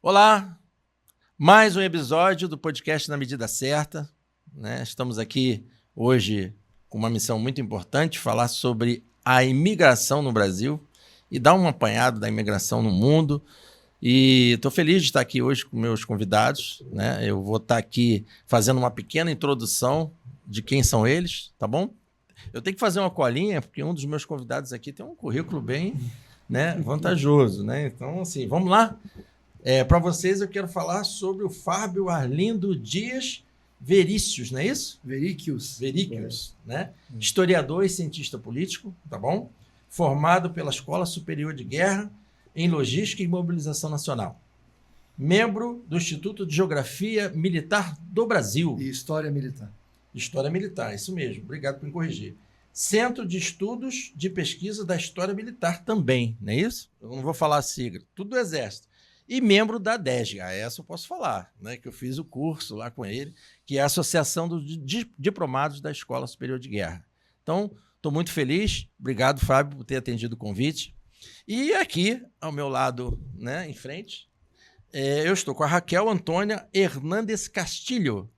Olá, mais um episódio do podcast Na Medida Certa, né? Estamos aqui hoje com uma missão muito importante, falar sobre a imigração no Brasil e dar um apanhado da imigração no mundo. E estou feliz de estar aqui hoje com meus convidados, né? Eu vou estar aqui fazendo uma pequena introdução de quem são eles, tá bom? Eu tenho que fazer uma colinha, porque um dos meus convidados aqui tem um currículo bem, né, vantajoso, né? Então, assim, vamos lá? Para vocês, eu quero falar sobre o Fábio Arlindo Dias Verícios, não é isso? Verícios, né? Historiador e cientista político, tá bom? Formado pela Escola Superior de Guerra em Logística e Mobilização Nacional. Membro do Instituto de Geografia Militar do Brasil. E História Militar. História Militar, isso mesmo. Obrigado por me corrigir. Centro de Estudos de Pesquisa da História Militar também, não é isso? Eu não vou falar a sigla. Tudo do Exército. E membro da DESG, essa eu posso falar, né, que eu fiz o curso lá com ele, que é a Associação dos Diplomados da Escola Superior de Guerra. Então, estou muito feliz. Obrigado, Fábio, por ter atendido o convite. E aqui, ao meu lado, né, em frente, eu estou com a Raquel Antônia Hernandes Castilho.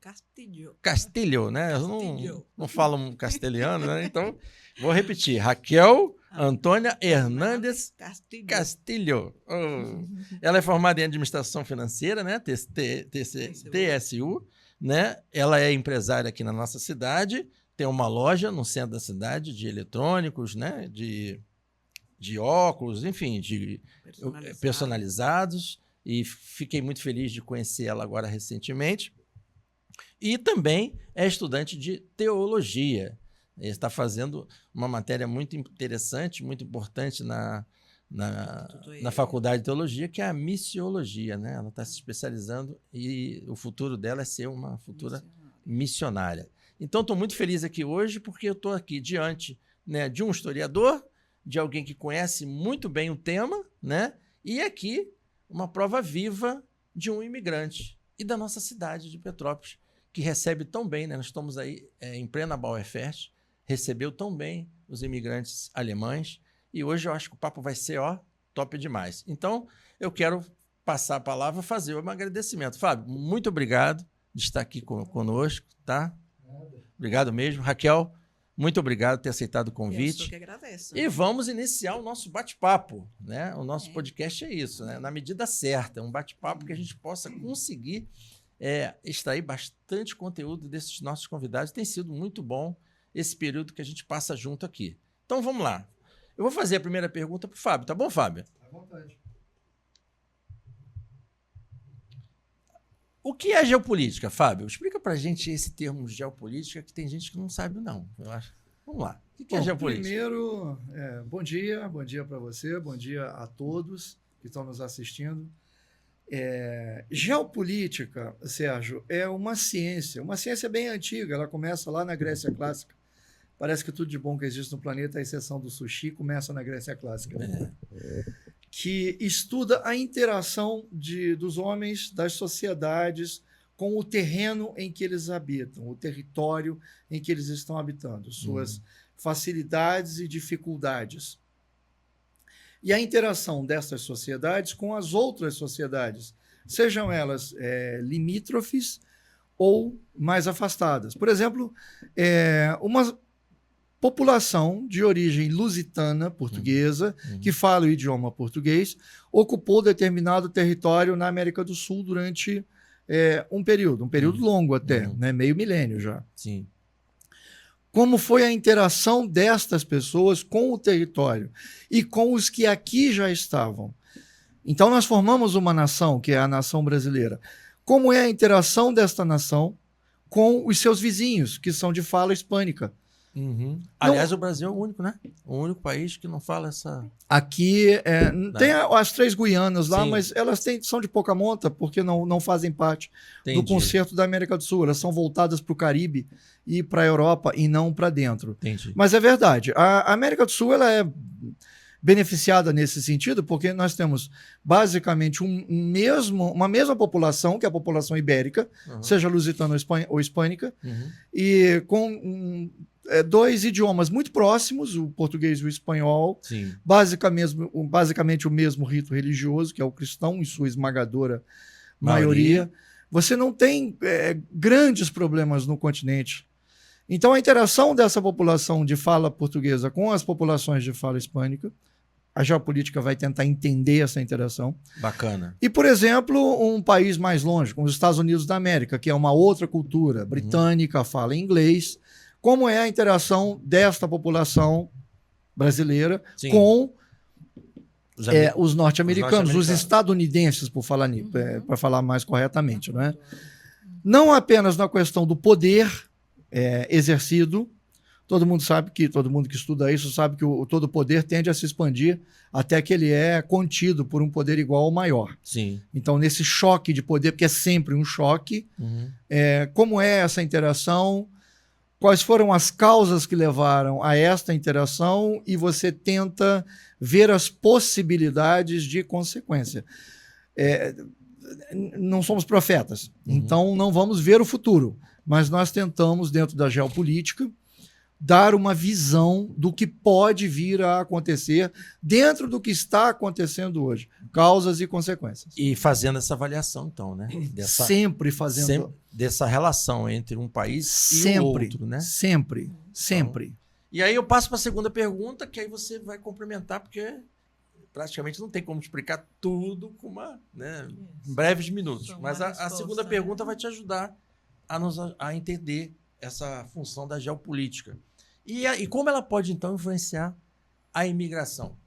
Castilho, né? Eu não falo castelhano, né? Então, vou repetir. Raquel Antônia Hernandes Castilho. Ela é formada em Administração Financeira, né? TSU, né? Ela é empresária aqui na nossa cidade, tem uma loja no centro da cidade de eletrônicos, né? De óculos, enfim, de personalizados. E fiquei muito feliz de conhecer ela agora recentemente. E também é estudante de teologia. Ele está fazendo uma matéria muito interessante, muito importante na Faculdade de Teologia, que é a missiologia, né? Ela está se especializando e o futuro dela é ser uma futura missionária. Então, estou muito feliz aqui hoje porque eu estou aqui diante, né, de um historiador, de alguém que conhece muito bem o tema, né? E aqui uma prova viva de um imigrante e da nossa cidade de Petrópolis, que recebe tão bem, né? Nós estamos aí em plena Bauerfest, recebeu tão bem os imigrantes alemães, e hoje eu acho que o papo vai ser, top demais. Então, eu quero passar a palavra e fazer um agradecimento. Fábio, muito obrigado de estar aqui conosco, tá? Obrigado mesmo. Raquel, muito obrigado por ter aceitado o convite. Eu sou que agradeço. E vamos iniciar o nosso bate-papo, né? O nosso podcast é isso, né? Na medida certa, um bate-papo que a gente possa conseguir extrair bastante conteúdo desses nossos convidados. Tem sido muito bom esse período que a gente passa junto aqui. Então, vamos lá. Eu vou fazer a primeira pergunta para o Fábio. Tá bom, Fábio? À vontade. O que é geopolítica, Fábio? Explica para a gente esse termo geopolítica, que tem gente que não sabe, não. Eu acho. Vamos lá. O que é geopolítica? Primeiro, bom dia para você, bom dia a todos que estão nos assistindo. Geopolítica, Sérgio, é uma ciência bem antiga, ela começa lá na Grécia Clássica. Parece que tudo de bom que existe no planeta, à exceção do sushi, começa na Grécia Clássica. Que estuda a interação dos homens, das sociedades, com o terreno em que eles habitam, o território em que eles estão habitando, suas facilidades e dificuldades. E a interação dessas sociedades com as outras sociedades, sejam elas limítrofes ou mais afastadas. Por exemplo, uma população de origem lusitana, portuguesa, que fala o idioma português, ocupou determinado território na América do Sul durante um período longo até, né, meio milênio já. Sim. Como foi a interação destas pessoas com o território e com os que aqui já estavam. Então, nós formamos uma nação, que é a nação brasileira. Como é a interação desta nação com os seus vizinhos, que são de fala hispânica? Aliás, o Brasil é o único, né? O único país que não fala essa... Aqui tem as 3 Guianas lá, Sim. mas elas são de pouca monta, porque não fazem parte do concerto da América do Sul. Elas são voltadas para o Caribe e para a Europa e não para dentro. Entendi. Mas é verdade. A América do Sul ela é beneficiada nesse sentido, porque nós temos basicamente uma mesma população, que é a população ibérica, seja lusitana ou hispânica, e com dois idiomas muito próximos, o português e o espanhol, Sim. basicamente o mesmo rito religioso, que é o cristão, em sua esmagadora maioria. Você não tem grandes problemas no continente. Então, a interação dessa população de fala portuguesa com as populações de fala hispânica, a geopolítica vai tentar entender essa interação. Bacana. E, por exemplo, um país mais longe, como os Estados Unidos da América, que é uma outra cultura britânica, fala inglês, como é a interação desta população brasileira Sim. com os norte-americanos, os estadunidenses, para falar mais corretamente. Não é? Não apenas na questão do poder exercido. Todo mundo que estuda isso sabe que todo poder tende a se expandir até que ele é contido por um poder igual ou maior. Sim. Então, nesse choque de poder, porque é sempre um choque, como é essa interação, quais foram as causas que levaram a esta interação, e você tenta ver as possibilidades de consequência. Não somos profetas, então não vamos ver o futuro, mas nós tentamos, dentro da geopolítica, dar uma visão do que pode vir a acontecer dentro do que está acontecendo hoje. Causas e consequências. E fazendo essa avaliação, então, né? Sempre fazendo. Dessa relação entre um país e o outro, né? Sempre. Então, e aí eu passo para a segunda pergunta, que aí você vai complementar, porque praticamente não tem como explicar tudo com em breves minutos. Mas a segunda pergunta vai te ajudar a entender essa função da geopolítica. E como ela pode, então, influenciar a imigração?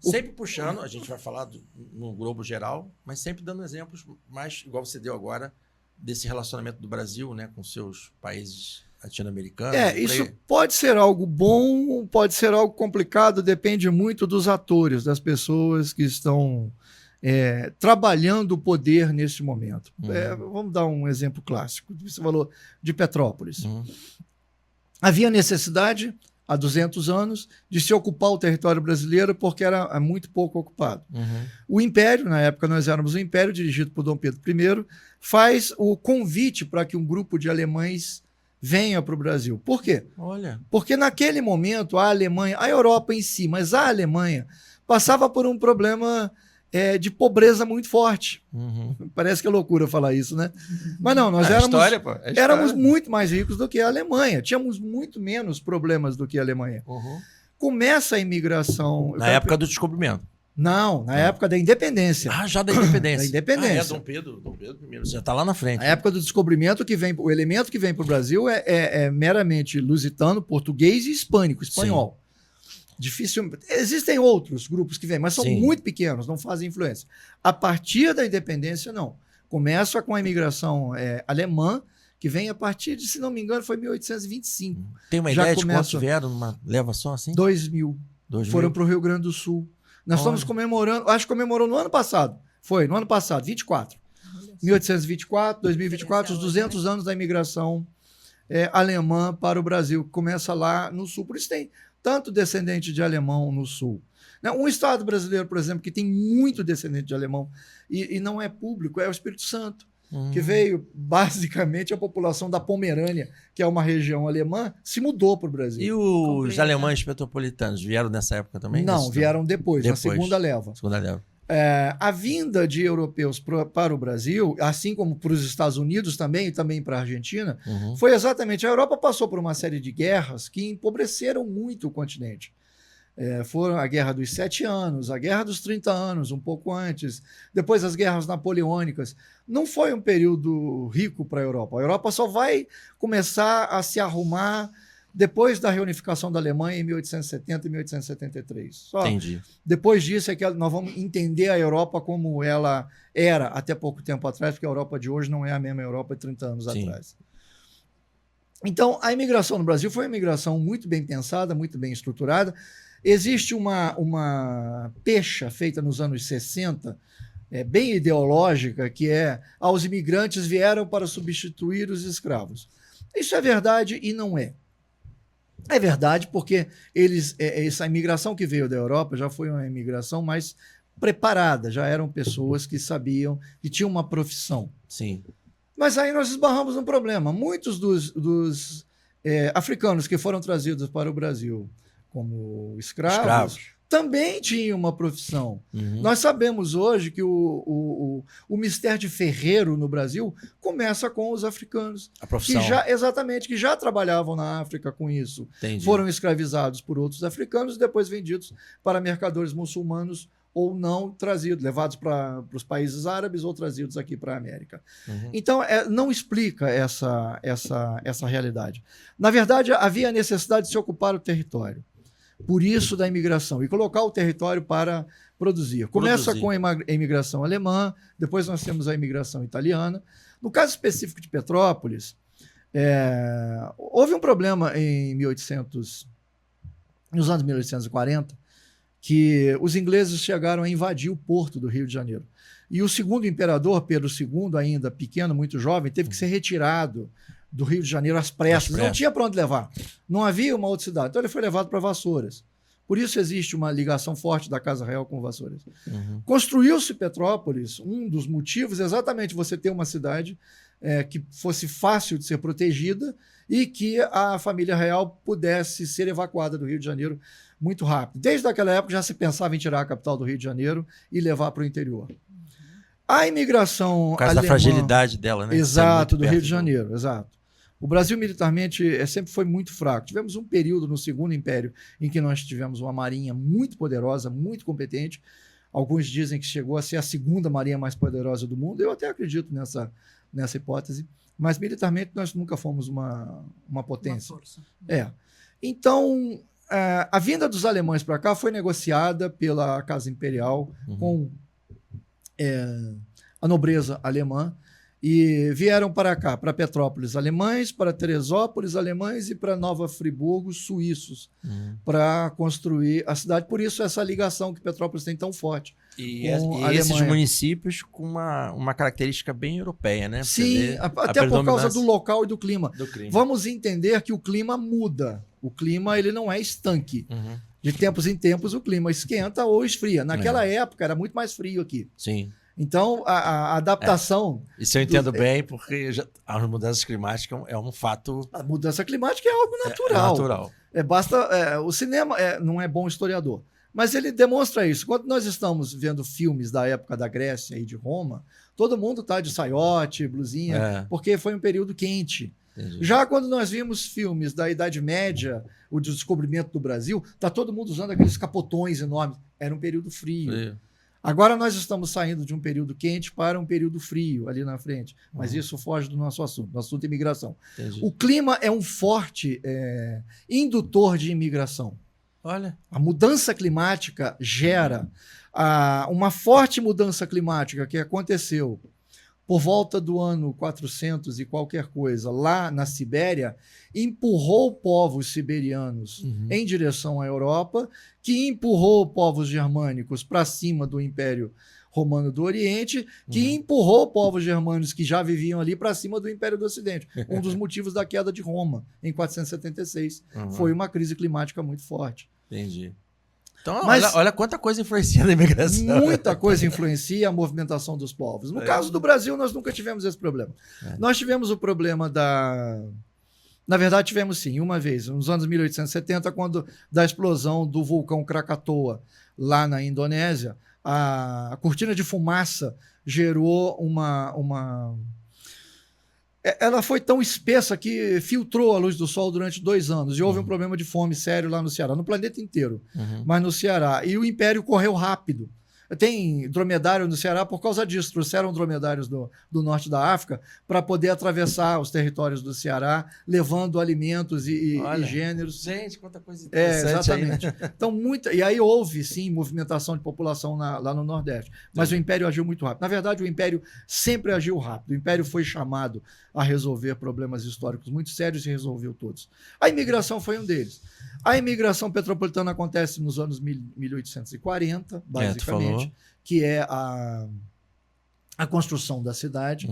Sempre puxando, a gente vai falar no globo geral, mas sempre dando exemplos mais, igual você deu agora, desse relacionamento do Brasil, né, com seus países latino-americanos. Isso pode ser algo bom, pode ser algo complicado, depende muito dos atores, das pessoas que estão trabalhando o poder neste momento. Vamos dar um exemplo clássico. Você falou de Petrópolis. Havia necessidade, há 200 anos, de se ocupar o território brasileiro porque era muito pouco ocupado. O Império, na época nós éramos o Império, dirigido por Dom Pedro I, faz o convite para que um grupo de alemães venha para o Brasil. Por quê? Porque naquele momento a Alemanha, a Europa em si, mas a Alemanha passava por um problema de pobreza muito forte. Parece que é loucura falar isso, né? Mas não, nós éramos muito mais ricos do que a Alemanha. Tínhamos muito menos problemas do que a Alemanha. Começa a imigração... Na época do descobrimento. Não, na época da independência. Já da independência. Da independência. Dom Pedro I, já está lá na frente. Na época do descobrimento, o elemento que vem para o Brasil é meramente lusitano, português e espanhol. Sim. Dificilmente. Existem outros grupos que vêm, mas são muito pequenos, não fazem influência. A partir da independência, não. Começa com a imigração alemã, que vem a partir de, se não me engano, foi 1825. Tem uma ideia de quantos vieram numa leva só assim? 2.000. Foram para o Rio Grande do Sul. Nós estamos comemorando, acho que comemorou no ano passado. Foi, no ano passado, 24. 1824, 2024, os 200 anos da imigração alemã para o Brasil, que começa lá no Sul. Por isso tem tanto descendente de alemão no Sul. Um estado brasileiro, por exemplo, que tem muito descendente de alemão e não é público, é o Espírito Santo, que veio, basicamente, a população da Pomerânia, que é uma região alemã, se mudou para o Brasil. E os alemães metropolitanos vieram nessa época também? Não, vieram depois, na segunda leva. A vinda de europeus para o Brasil, assim como para os Estados Unidos também, e também para a Argentina, foi exatamente... A Europa passou por uma série de guerras que empobreceram muito o continente. Foram a Guerra dos 7 anos, a Guerra dos 30 anos, um pouco antes, depois as guerras napoleônicas. Não foi um período rico para a Europa. A Europa só vai começar a se arrumar depois da reunificação da Alemanha em 1870 e 1873. Só entendi. Depois disso é que nós vamos entender a Europa como ela era até pouco tempo atrás, porque a Europa de hoje não é a mesma Europa de 30 anos atrás. Então, a imigração no Brasil foi uma imigração muito bem pensada, muito bem estruturada. Existe uma pecha feita nos anos 60, bem ideológica, que os imigrantes vieram para substituir os escravos. Isso é verdade e não é. É verdade porque essa imigração que veio da Europa já foi uma imigração mais preparada, já eram pessoas que sabiam, que tinham uma profissão. Sim. Mas aí nós esbarramos num problema. Muitos dos africanos que foram trazidos para o Brasil como Escravos. também tinham uma profissão. Uhum. Nós sabemos hoje que o mistério de ferreiro no Brasil começa com os africanos, A profissão. que já trabalhavam na África com isso. Entendi. Foram escravizados por outros africanos e depois vendidos para mercadores muçulmanos ou não trazidos, levados para os países árabes ou trazidos aqui para a América. Uhum. Então, não explica essa realidade. Na verdade, havia a necessidade de se ocupar o território. Por isso da imigração, e colocar o território para produzir. Começa com a imigração alemã, depois nós temos a imigração italiana. No caso específico de Petrópolis, houve um problema nos anos 1840, que os ingleses chegaram a invadir o porto do Rio de Janeiro. E o segundo imperador, Pedro II, ainda pequeno, muito jovem, teve que ser retirado do Rio de Janeiro às pressas. Não tinha para onde levar. Não havia uma outra cidade. Então ele foi levado para Vassouras. Por isso existe uma ligação forte da Casa Real com Vassouras. Uhum. Construiu-se Petrópolis, um dos motivos é exatamente você ter uma cidade que fosse fácil de ser protegida e que a família real pudesse ser evacuada do Rio de Janeiro muito rápido. Desde aquela época já se pensava em tirar a capital do Rio de Janeiro e levar para o interior. A imigração por causa da fragilidade dela, né? Exato, do Rio de Janeiro, exato. O Brasil militarmente sempre foi muito fraco. Tivemos um período no Segundo Império em que nós tivemos uma marinha muito poderosa, muito competente. Alguns dizem que chegou a ser a segunda marinha mais poderosa do mundo. Eu até acredito nessa hipótese. Mas militarmente nós nunca fomos uma potência. Uma força. Então, a vinda dos alemães para cá foi negociada pela Casa Imperial com a nobreza alemã. E vieram para cá, para Petrópolis, alemães, para Teresópolis, alemães e para Nova Friburgo, suíços, para construir a cidade. Por isso, essa ligação que Petrópolis tem tão forte. E esses municípios com uma característica bem europeia, né? Sim, até por causa do local e do clima. Vamos entender que o clima muda. O clima ele não é estanque. De tempos em tempos, o clima esquenta ou esfria. Naquela época, era muito mais frio aqui. Sim. Então, a adaptação... Isso eu entendo bem, porque as mudanças climáticas é um fato... A mudança climática é algo natural. Natural. O cinema não é bom historiador, mas ele demonstra isso. Quando nós estamos vendo filmes da época da Grécia e de Roma, todo mundo está de saiote, blusinha, porque foi um período quente. Entendi. Já quando nós vimos filmes da Idade Média, o descobrimento do Brasil, está todo mundo usando aqueles capotões enormes. Era um período frio. Agora nós estamos saindo de um período quente para um período frio ali na frente. Mas isso foge do nosso assunto. Nosso assunto é imigração. Entendi. O clima é um forte indutor de imigração. Olha. A mudança climática gera uma forte mudança climática que aconteceu por volta do ano 400 e qualquer coisa, lá na Sibéria, empurrou povos siberianos em direção à Europa, que empurrou povos germânicos para cima do Império Romano do Oriente, que empurrou povos germânicos que já viviam ali para cima do Império do Ocidente. Um dos motivos da queda de Roma, em 476, foi uma crise climática muito forte. Entendi. Então, olha quanta coisa influencia na imigração. Muita coisa influencia a movimentação dos povos. No caso do Brasil, nós nunca tivemos esse problema. Nós tivemos o problema Na verdade, tivemos sim, uma vez, nos anos 1870, quando da explosão do vulcão Krakatoa, lá na Indonésia, a cortina de fumaça gerou ela foi tão espessa que filtrou a luz do sol durante 2 anos. E houve um problema de fome sério lá no Ceará, no planeta inteiro, mas no Ceará. E o Império correu rápido. Tem dromedário no Ceará por causa disso. Trouxeram dromedários do norte da África para poder atravessar os territórios do Ceará, levando alimentos e gêneros. Gente, quanta coisa interessante. Exatamente. Aí, né? Então, e aí houve, sim, movimentação de população lá no Nordeste. Mas o Império agiu muito rápido. Na verdade, o Império sempre agiu rápido. O Império foi chamado a resolver problemas históricos muito sérios e resolveu todos. A imigração foi um deles. A imigração petropolitana acontece nos anos 1840, basicamente, que é a construção da cidade.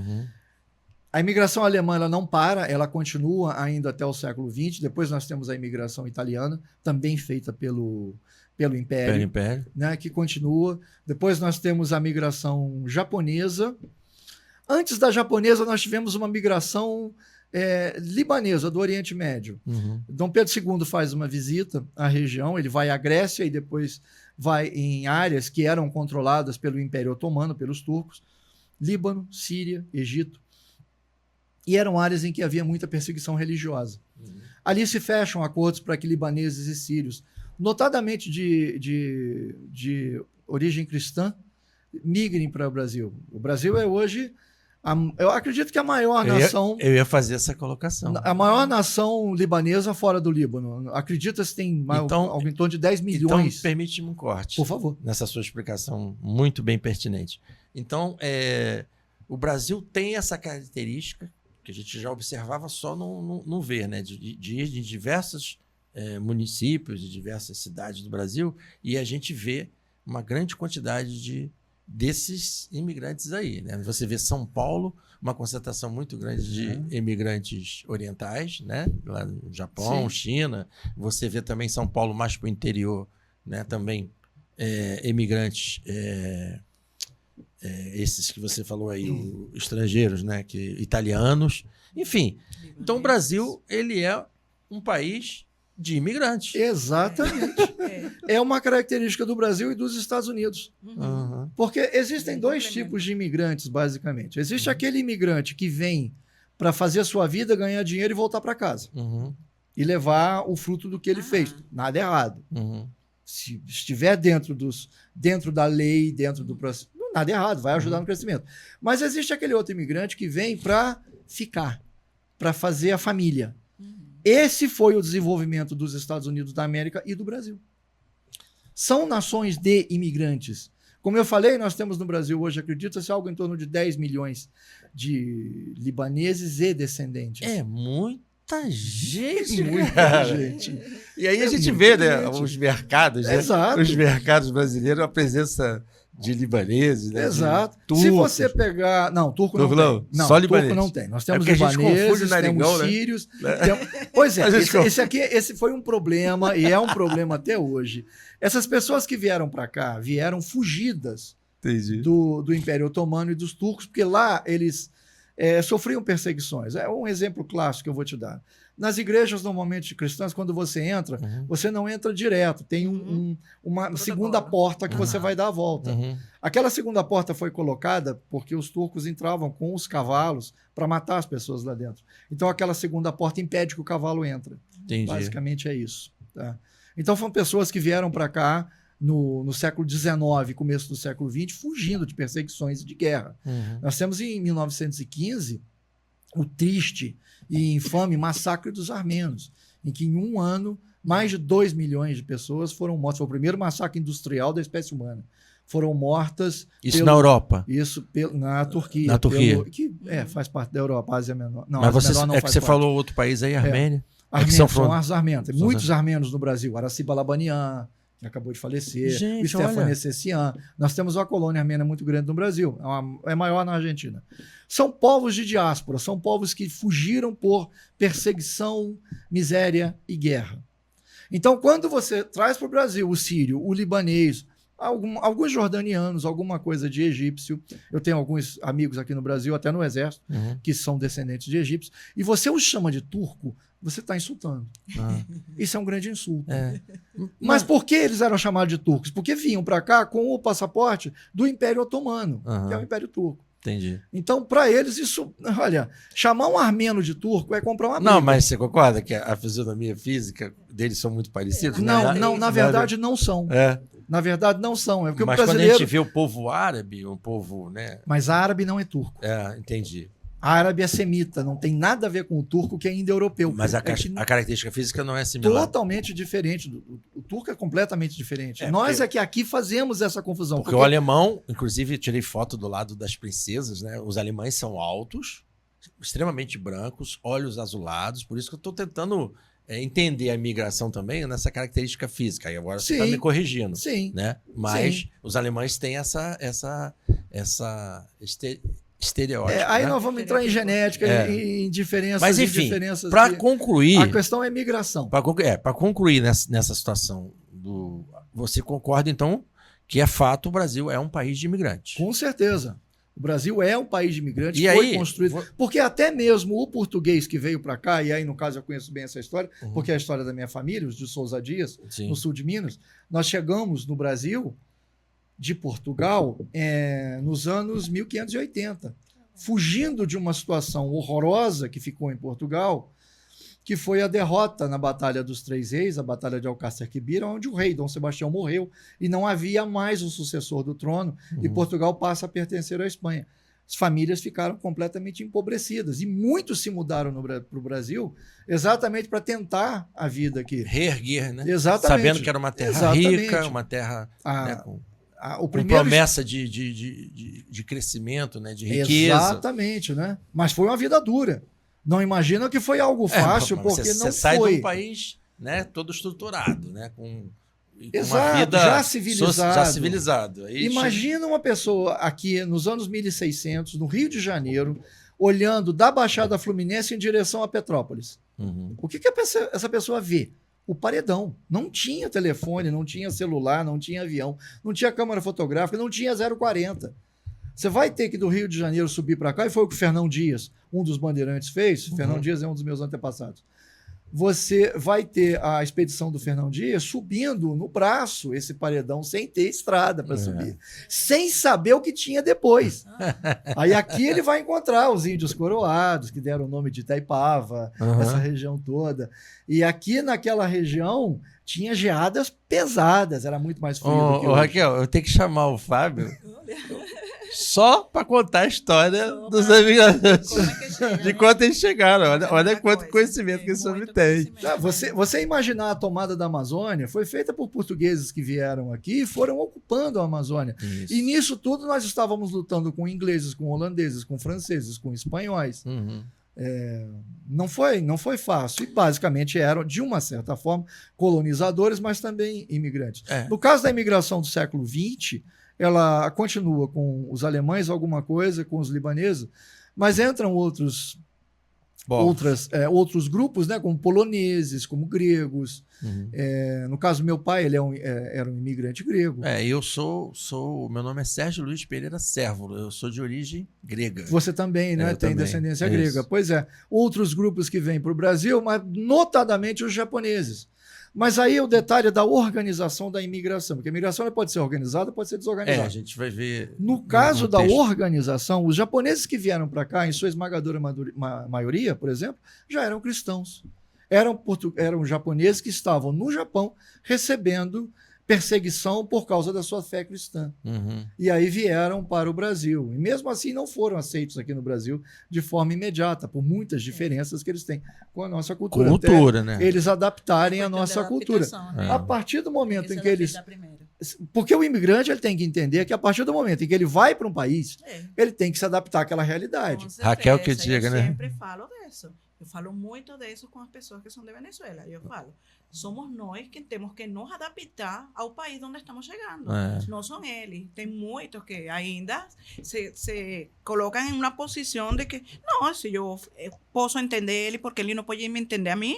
A imigração alemã ela não para, ela continua ainda até o século XX. Depois nós temos a imigração italiana, também feita pelo Império, né, que continua. Depois nós temos a migração japonesa. Antes da japonesa, nós tivemos uma migração libanesa do Oriente Médio. Dom Pedro II faz uma visita à região, ele vai à Grécia e depois vai em áreas que eram controladas pelo Império Otomano, pelos turcos, Líbano, Síria, Egito, e eram áreas em que havia muita perseguição religiosa. Ali se fecham acordos para que libaneses e sírios, notadamente de origem cristã, migrem para o Brasil. O Brasil é hoje, eu acredito que a maior nação... Eu ia fazer essa colocação. A maior nação libanesa fora do Líbano. Acredita-se tem algo em torno de 10 milhões. Então, permite-me um corte. Por favor. Nessa sua explicação muito bem pertinente. Então, o Brasil tem essa característica que a gente já observava só no ver, né? De ir de diversos municípios, de diversas cidades do Brasil, e a gente vê uma grande quantidade desses imigrantes aí, né? Você vê São Paulo, uma concentração muito grande de imigrantes orientais, né? Lá no Japão, China. Você vê também São Paulo mais para o interior, né? Também imigrantes, esses que você falou aí, estrangeiros, né? Italianos, enfim. Então o Brasil, ele é um país de imigrantes. Exatamente. É uma característica do Brasil e dos Estados Unidos. Porque existem dois tipos de imigrantes, basicamente. Existe aquele imigrante que vem para fazer a sua vida, ganhar dinheiro e voltar para casa. E levar o fruto do que ele fez. Nada errado. Se estiver dentro da lei, dentro do processo, nada errado, vai ajudar no crescimento. Mas existe aquele outro imigrante que vem para ficar, para fazer a família. Esse foi o desenvolvimento dos Estados Unidos da América e do Brasil. São nações de imigrantes. Como eu falei, nós temos no Brasil hoje, acredita-se, algo em torno de 10 milhões de libaneses e descendentes. É muita gente. Muita gente. E aí a gente vê, né, os mercados, né? Exato. Os mercados brasileiros, a presença de libaneses, né? Exato. Turcos. Se você pegar... Não, turco não tem. Não, só turco libanês. não tem. Nós temos porque a gente confunde libaneses, o narigão, temos né? sírios. Pois é, esse foi um problema e é um problema até hoje. Essas pessoas que vieram para cá, vieram fugidas do Império Otomano e dos turcos, porque lá eles sofriam perseguições. É um exemplo clássico que eu vou te dar. Nas igrejas, normalmente cristãs, quando você entra, você não entra direto. Tem uma segunda porta que você vai dar a volta. Aquela segunda porta foi colocada porque os turcos entravam com os cavalos para matar as pessoas lá dentro. Então, aquela segunda porta impede que o cavalo entre. Entendi. Basicamente é isso. Tá? Então, foram pessoas que vieram para cá no século XIX, começo do século XX, fugindo de perseguições e de guerra. Nós temos em 1915 o triste e infame massacre dos armenos, em que em um ano mais de 2 milhões de pessoas foram mortas. Foi o primeiro massacre industrial da espécie humana. Foram mortas... Isso na Europa? Isso na Turquia. Na Turquia. Que faz parte da Europa, Ásia Menor. Não, mas Ásia Menor não faz parte. Falou outro país aí, Armênia? Armênia, são os armênios. Tem muitos armênios no Brasil. Araci Balabanian, que acabou de falecer. Gente, o Stefan Essessian. Nós temos uma colônia armênia muito grande no Brasil. É maior na Argentina. São povos de diáspora. São povos que fugiram por perseguição, miséria e guerra. Então, quando você traz para o Brasil o sírio, o libanês, alguns jordanianos, alguma coisa de egípcio, eu tenho alguns amigos aqui no Brasil, até no exército, que são descendentes de egípcios, e você os chama de turco, você está insultando. Isso é um grande insulto. Mas por que eles eram chamados de turcos? Porque vinham para cá com o passaporte do Império Otomano, que é o Império Turco. Entendi. Então, para eles, isso... Olha, chamar um armeno de turco é comprar uma briga. Não, mas você concorda que a fisionomia física deles são muito parecidos? Não, na verdade não são. Na verdade não são. É porque mas o brasileiro... quando a gente vê o povo árabe, um povo, né? Mas árabe não é turco. Entendi. Árabe é semita, não tem nada a ver com o turco, que é indo-europeu. Mas a característica física não é similar. Totalmente diferente. O turco é completamente diferente. Nós é que aqui fazemos essa confusão. Porque o alemão, inclusive, eu tirei foto do lado das princesas, né? Os alemães são altos, extremamente brancos, olhos azulados, por isso que eu estou tentando entender a migração também nessa característica física. E agora você está me corrigindo. Sim. Né? Mas os alemães têm essa estereótipo. Aí nós vamos entrar em genética, em diferenças. Mas enfim, para concluir... A questão é migração. Para concluir nessa situação, você concorda então que é fato o Brasil é um país de imigrantes? Com certeza. O Brasil é um país de imigrantes, E foi aí, construído. Porque até mesmo o português que veio para cá, e aí no caso eu conheço bem essa história, Uhum. porque é a história da minha família, os de Sousa Dias, Sim. no sul de Minas, nós chegamos no Brasil de Portugal nos anos 1580, fugindo de uma situação horrorosa que ficou em Portugal, que foi a derrota na Batalha dos Três Reis, a Batalha de Alcácer Quibir, onde o rei Dom Sebastião morreu e não havia mais um sucessor do trono, e Portugal passa a pertencer à Espanha. As famílias ficaram completamente empobrecidas e muitos se mudaram para o Brasil exatamente para tentar a vida aqui. Reerguer, né? Exatamente. Sabendo que era uma terra rica, uma terra né, com promessa de crescimento, né, de riqueza. Exatamente, né? Mas foi uma vida dura. Não imagina que foi algo fácil, porque não foi. Você sai de um país, né, todo estruturado, né, com Exato, uma vida já civilizado. Aí imagina uma pessoa aqui nos anos 1600, no Rio de Janeiro, olhando da Baixada Fluminense em direção a Petrópolis. Uhum. O que essa pessoa vê? O paredão. Não tinha telefone, não tinha celular, não tinha avião, não tinha câmera fotográfica, não tinha 040. Você vai ter que do Rio de Janeiro subir para cá, e foi o que o Fernão Dias, um dos bandeirantes, fez. Uhum. Fernão Dias é um dos meus antepassados. Você vai ter a expedição do Fernão Dias subindo no braço esse paredão sem ter estrada para subir, sem saber o que tinha depois. Aí aqui ele vai encontrar os índios coroados, que deram o nome de Itaipava, essa região toda. E aqui naquela região tinha geadas pesadas, era muito mais frio do que hoje. Raquel, eu tenho que chamar o Fábio só para contar a história dos imigrantes. De quanto eles chegaram. Olha quanto conhecimento que esse homem tem. Você imaginar a tomada da Amazônia foi feita por portugueses que vieram aqui e foram ocupando a Amazônia. Isso. E nisso tudo nós estávamos lutando com ingleses, com holandeses, com franceses, com espanhóis. Uhum. Não foi fácil. E basicamente eram, de uma certa forma, colonizadores, mas também imigrantes. No caso da imigração do século XX, ela continua com os alemães, alguma coisa, com os libaneses, mas entram outros grupos, né, como poloneses, como gregos. Uhum. No caso, meu pai ele era um imigrante grego. Meu nome é Sérgio Luiz Pereira Cérvulo, eu sou de origem grega. Você também, né? Tem descendência grega. Isso. Pois é. Outros grupos que vêm para o Brasil, mas notadamente os japoneses. Mas aí o detalhe da organização da imigração, porque a imigração pode ser organizada, pode ser desorganizada. A gente vai ver. No caso da organização, os japoneses que vieram para cá, em sua esmagadora maioria, por exemplo, já eram cristãos. Eram japoneses que estavam no Japão recebendo perseguição por causa da sua fé cristã. Uhum. E aí vieram para o Brasil. E mesmo assim não foram aceitos aqui no Brasil de forma imediata, por muitas diferenças que eles têm com a nossa cultura. Né? Eles adaptarem a nossa cultura. Né? A partir do momento em que eles... Porque o imigrante ele tem que entender que a partir do momento em que ele vai para um país, ele tem que se adaptar àquela realidade. Raquel que diga, né? Eu sempre falo disso. Eu falo muito disso com as pessoas que são de Venezuela. Eu falo, somos nós que temos que nos adaptar ao país onde estamos chegando. Não são eles. Tem muitos que ainda se colocam em uma posição de que, não, se eu posso entender ele, porque ele não pode me entender a mim,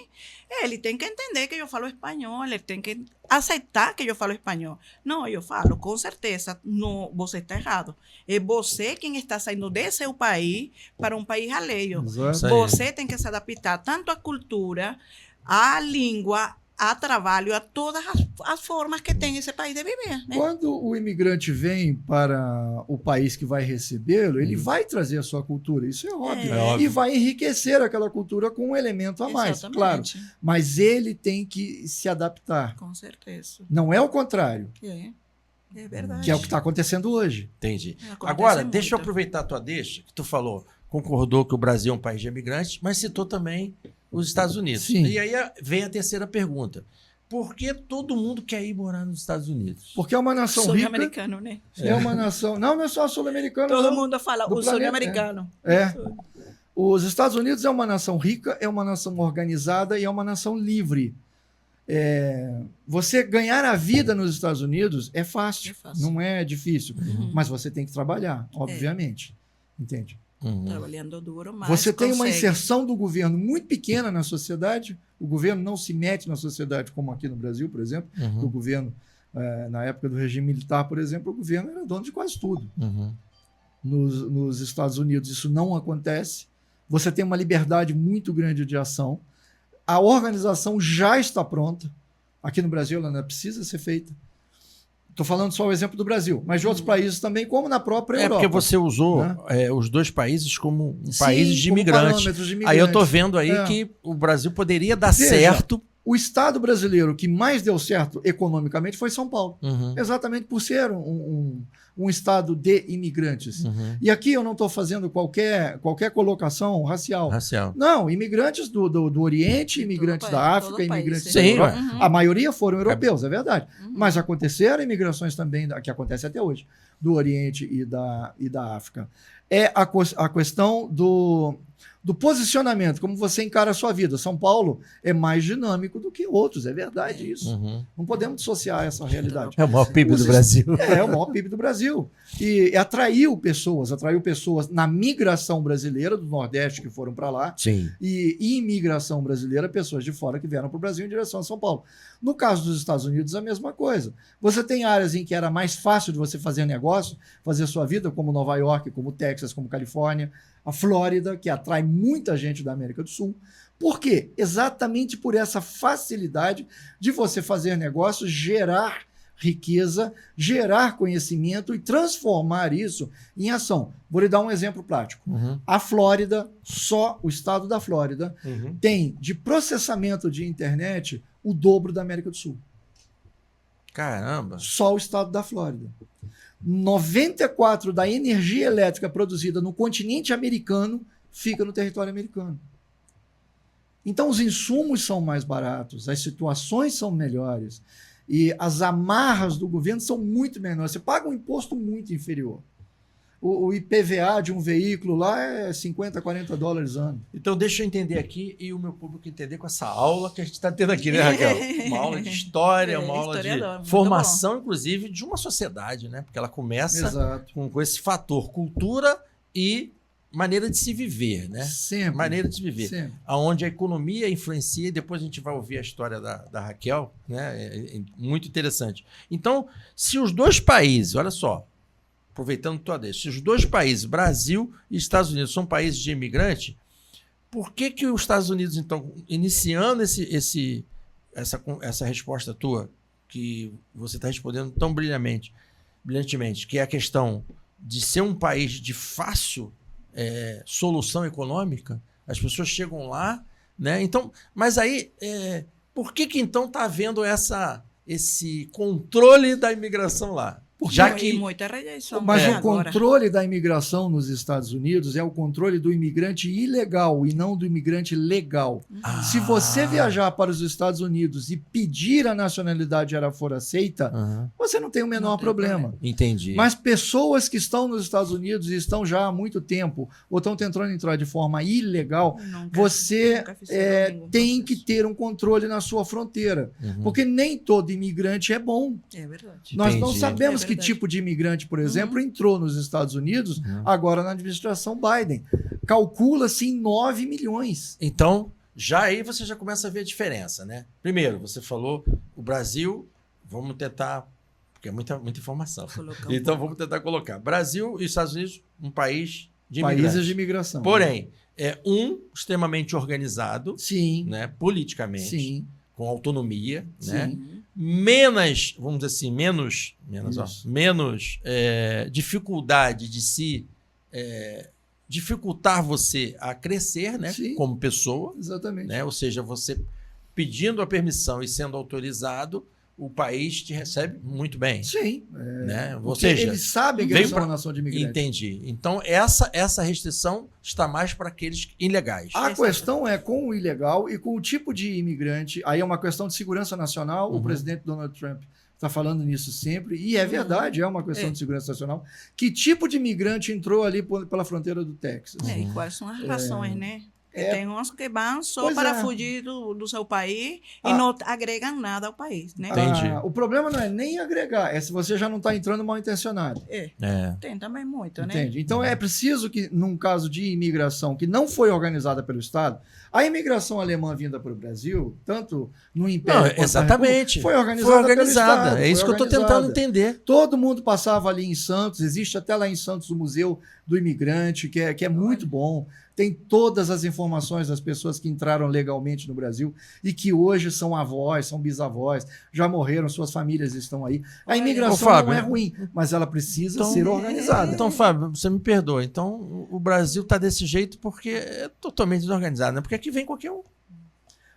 ele tem que entender que eu falo espanhol, ele tem que aceitar que eu falo espanhol. Não, eu falo, com certeza, não, você está errado. É você quem está saindo de seu país para um país alheio. Você tem que se adaptar tanto à cultura, à língua, a trabalho, a todas as formas que tem esse país de viver. Né? Quando o imigrante vem para o país que vai recebê-lo, ele vai trazer a sua cultura, isso é óbvio. E vai enriquecer aquela cultura com um elemento a mais, claro. Mas ele tem que se adaptar. Com certeza. Não é o contrário. É verdade. Que é o que está acontecendo hoje. Entendi. Agora, deixa eu aproveitar a tua deixa, que tu falou, concordou que o Brasil é um país de imigrantes, mas citou também os Estados Unidos. Sim. E aí vem a terceira pergunta. Por que todo mundo quer ir morar nos Estados Unidos? Porque é uma nação rica. Sul-americano, né? É uma nação... Não é só sul-americano. Todo mundo fala o sul-americano. Os Estados Unidos é uma nação rica, é uma nação organizada e é uma nação livre. Você ganhar a vida nos Estados Unidos é fácil. Não é difícil. Mas você tem que trabalhar, obviamente. Entende? Trabalhando duro, mas você tem uma inserção do governo muito pequena na sociedade. O governo não se mete na sociedade, como aqui no Brasil, por exemplo. O governo, na época do regime militar, por exemplo, o governo era dono de quase tudo. nos Estados Unidos isso não acontece. Você tem uma liberdade muito grande de ação. A organização já está pronta. Aqui no Brasil ela ainda precisa ser feita. Estou falando só o exemplo do Brasil, mas de outros países também, como na própria Europa. Porque você usou, né, os dois países como países de imigrantes. Aí eu estou vendo aí que o Brasil poderia dar certo. O estado brasileiro que mais deu certo economicamente foi São Paulo. Exatamente por ser um estado de imigrantes. E aqui eu não estou fazendo qualquer colocação racial. Não, imigrantes do Oriente, imigrantes da África, imigrantes da Europa. A maioria foram europeus, é verdade. Mas aconteceram imigrações também, que acontece até hoje, do Oriente e da África. É a questão do posicionamento, como você encara a sua vida. São Paulo é mais dinâmico do que outros, é verdade isso. Não podemos dissociar essa realidade. É o maior PIB do Brasil. É o maior PIB do Brasil. E atraiu pessoas na migração brasileira do Nordeste que foram para lá. Sim. E imigração brasileira, pessoas de fora que vieram para o Brasil em direção a São Paulo. No caso dos Estados Unidos, a mesma coisa. Você tem áreas em que era mais fácil de você fazer negócio, fazer sua vida, como Nova York, como Texas, como Califórnia, a Flórida, que atrai muita gente da América do Sul. Por quê? Exatamente por essa facilidade de você fazer negócios, gerar riqueza, gerar conhecimento e transformar isso em ação. Vou lhe dar um exemplo prático. A Flórida, só o estado da Flórida, tem de processamento de internet o dobro da América do Sul. Caramba! Só o estado da Flórida. 94% da energia elétrica produzida no continente americano fica no território americano. Então, os insumos são mais baratos, as situações são melhores e as amarras do governo são muito menores. Você paga um imposto muito inferior. O IPVA de um veículo lá é $50, $40 ano. Então, deixa eu entender aqui e o meu público entender com essa aula que a gente está tendo aqui, né, Raquel? Uma aula de história, uma aula de formação, inclusive, de uma sociedade, né? Porque ela começa com esse fator cultura e maneira de se viver, né? Sempre. Maneira de se viver. Sempre. Onde a economia influencia, e depois a gente vai ouvir a história da Raquel, né? É muito interessante. Então, se os dois países, olha só, aproveitando toda isso, se os dois países, Brasil e Estados Unidos, são países de imigrante, por que os Estados Unidos, então, iniciando essa resposta tua, que você está respondendo tão brilhantemente, que é a questão de ser um país de fácil solução econômica, as pessoas chegam lá, né? Então, mas aí, por que então está havendo esse controle da imigração lá? Já que muita rejeição. Mas o controle da imigração nos Estados Unidos é o controle do imigrante ilegal e não do imigrante legal. Se você viajar para os Estados Unidos e pedir a nacionalidade ela for aceita, você não tem o menor problema. Entendi. Mas pessoas que estão nos Estados Unidos e estão já há muito tempo ou estão tentando entrar de forma ilegal, você tem que ter um controle na sua fronteira. Porque nem todo imigrante é bom. É verdade. Nós não sabemos que tipo de imigrante, por exemplo, entrou nos Estados Unidos agora na administração Biden. Calcula-se em 9 milhões. Então, já aí você já começa a ver a diferença, né? Primeiro, você falou o Brasil, vamos tentar, porque é muita informação. Então, vamos tentar colocar. Brasil e Estados Unidos, um país de imigrantes. Países de imigração. Porém, extremamente organizado, né, politicamente. Sim. Com autonomia, né? Menos, vamos dizer assim, menos dificuldade de se dificultar você a crescer, né? Como pessoa. Exatamente. Né? Ou seja, você pedindo a permissão e sendo autorizado, o país te recebe muito bem. Sim. Né? Ou seja, eles sabem que eles são uma nação de imigrantes. Entendi. Então, essa restrição está mais para aqueles ilegais. A questão é com o ilegal e com o tipo de imigrante. Aí é uma questão de segurança nacional. O presidente Donald Trump está falando nisso sempre. E é verdade, é uma questão de segurança nacional. Que tipo de imigrante entrou ali pela fronteira do Texas? E quais são as razões, né? Tem uns que vão só para fugir do seu país e não agregam nada ao país, né? Entendi. O problema não é nem agregar, é se você já não está entrando mal intencionado. Tem também muito, Entende? né? Então é preciso que, num caso de imigração que não foi organizada pelo Estado, a imigração alemã vinda para o Brasil, tanto no Império quanto exatamente. foi organizada pelo Estado. É isso que eu estou tentando entender. Todo mundo passava ali em Santos, existe até lá em Santos o Museu do Imigrante, que é muito bom. Tem todas as informações das pessoas que entraram legalmente no Brasil e que hoje são avós, são bisavós, já morreram, suas famílias estão aí. A imigração Fábio, não é ruim, mas ela precisa ser organizada. Então, Fábio, você me perdoa. Então, o Brasil está desse jeito porque é totalmente desorganizado, né? Porque aqui vem qualquer um.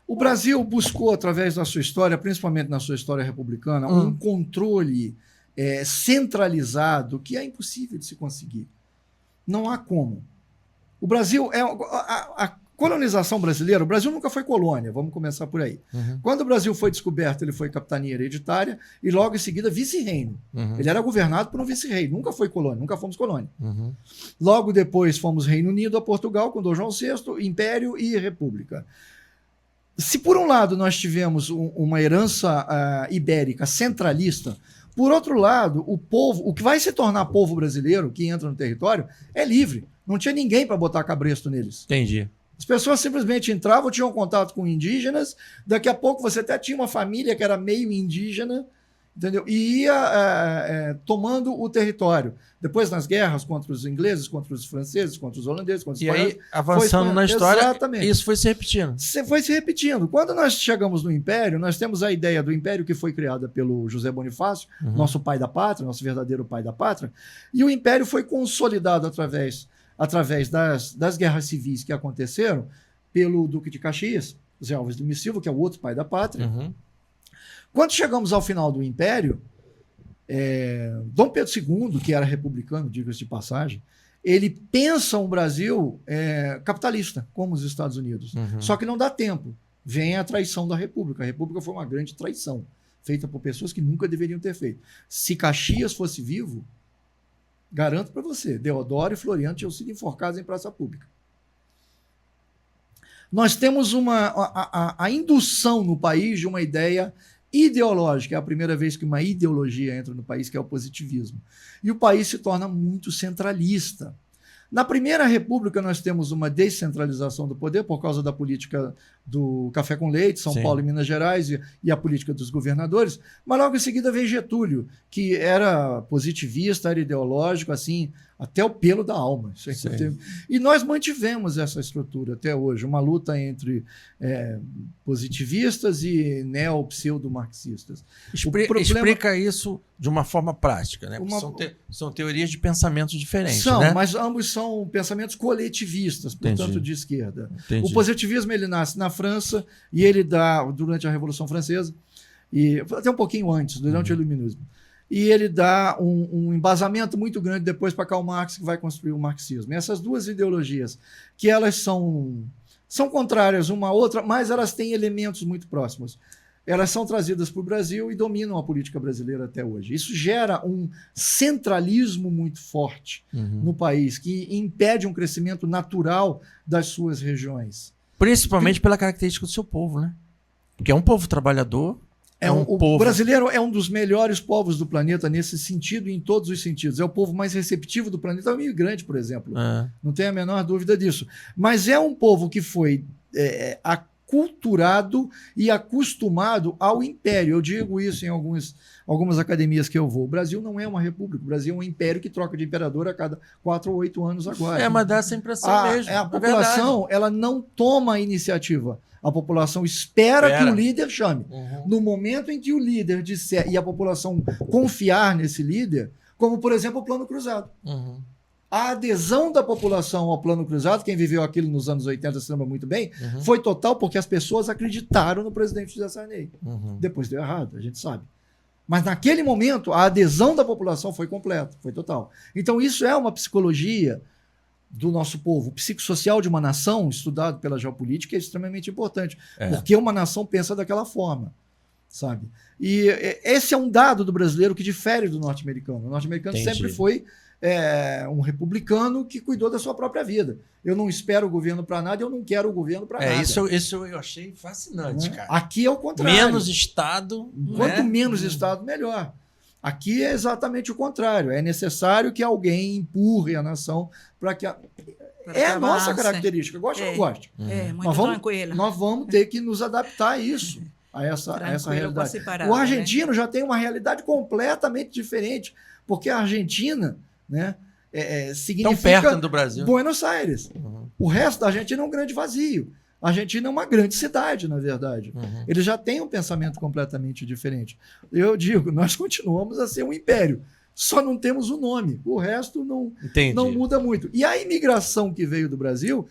O Brasil buscou, através da sua história, principalmente na sua história republicana, um controle centralizado que é impossível de se conseguir. Não há como. O Brasil a colonização brasileira, o Brasil nunca foi colônia, vamos começar por aí. Quando o Brasil foi descoberto, ele foi capitania hereditária e logo em seguida vice-reino. Ele era governado por um vice-rei, nunca foi colônia, nunca fomos colônia. Logo depois fomos Reino Unido a Portugal com Dom João VI, Império e República. Se por um lado nós tivemos uma herança ibérica centralista, por outro lado, o que vai se tornar povo brasileiro que entra no território é livre. Não tinha ninguém para botar cabresto neles. Entendi. As pessoas simplesmente entravam, tinham contato com indígenas, daqui a pouco você até tinha uma família que era meio indígena, entendeu? E ia tomando o território. Depois, nas guerras contra os ingleses, contra os franceses, contra os holandeses, contra os espanhóis. E aí, avançando na história, exatamente. Isso foi se repetindo. Foi se repetindo. Quando nós chegamos no Império, nós temos a ideia do Império que foi criada pelo José Bonifácio, nosso pai da pátria, nosso verdadeiro pai da pátria, e o Império foi consolidado através das guerras civis que aconteceram pelo Duque de Caxias, José Alves de Silva, que é o outro pai da pátria. Quando chegamos ao final do Império, Dom Pedro II, que era republicano, diga-se de passagem, ele pensa um Brasil capitalista, como os Estados Unidos. Só que não dá tempo. Vem a traição da República. A República foi uma grande traição, feita por pessoas que nunca deveriam ter feito. Se Caxias fosse vivo, garanto para você, Deodoro e Floriano tinham sido enforcados em praça pública. Nós temos a indução no país de uma ideia ideológica. É a primeira vez que uma ideologia entra no país, que é o positivismo. E o país se torna muito centralista. Na Primeira República, nós temos uma descentralização do poder por causa da política do café com leite, São Paulo e Minas Gerais, e a política dos governadores, mas logo em seguida veio Getúlio, que era positivista, era ideológico, assim, até o pelo da alma. E nós mantivemos essa estrutura até hoje, uma luta entre positivistas e neo-pseudo-marxistas. Explica isso de uma forma prática, né? São teorias de pensamentos diferentes. São, mas ambos são pensamentos coletivistas, portanto, de esquerda. O positivismo ele nasce na França e ele dá, durante a Revolução Francesa, e até um pouquinho antes, durante o Iluminismo, e ele dá um embasamento muito grande depois para Karl Marx, que vai construir o marxismo. E essas duas ideologias, que elas são contrárias uma à outra, mas elas têm elementos muito próximos. Elas são trazidas para o Brasil e dominam a política brasileira até hoje. Isso gera um centralismo muito forte no país, que impede um crescimento natural das suas regiões. Principalmente pela característica do seu povo, né? Porque é um povo trabalhador. O brasileiro é um dos melhores povos do planeta nesse sentido e em todos os sentidos. É o povo mais receptivo do planeta. É o imigrante, por exemplo. Não tem a menor dúvida disso. Mas é um povo que foi aculturado e acostumado ao império. Eu digo isso em algumas academias que eu vou. O Brasil não é uma república. O Brasil é um império que troca de imperador a cada 4 ou 8 anos agora. Mas dá essa impressão mesmo. A população ela não toma a iniciativa. A população espera que o líder chame. No momento em que o líder disser e a população confiar nesse líder, como, por exemplo, o Plano Cruzado. A adesão da população ao Plano Cruzado, quem viveu aquilo nos anos 80 se lembra muito bem, foi total porque as pessoas acreditaram no presidente José Sarney. Depois deu errado, a gente sabe. Mas naquele momento, a adesão da população foi completa, foi total. Então isso é uma psicologia do nosso povo. O psicossocial de uma nação, estudado pela geopolítica, é extremamente importante, porque uma nação pensa daquela forma. sabe? E esse é um dado do brasileiro que difere do norte-americano. O norte-americano sempre foi um republicano que cuidou da sua própria vida. Eu não espero o governo para nada, eu não quero o governo para nada. Isso eu achei fascinante, cara. Aqui é o contrário. Menos Estado. Quanto menos Estado, melhor. Aqui é exatamente o contrário. É necessário que alguém empurre a nação para que... É a nossa característica. Gosta ou não gosta? Muito tranquila. Nós vamos ter que nos adaptar a isso. A essa realidade. O argentino já tem uma realidade completamente diferente, porque a Argentina, né, significa tão perto do Brasil. Buenos Aires. O resto da Argentina é um grande vazio. A Argentina é uma grande cidade, na verdade. Eles já têm um pensamento completamente diferente. Eu digo, nós continuamos a ser um império, só não temos o nome. O resto não muda muito. E a imigração que veio do Brasil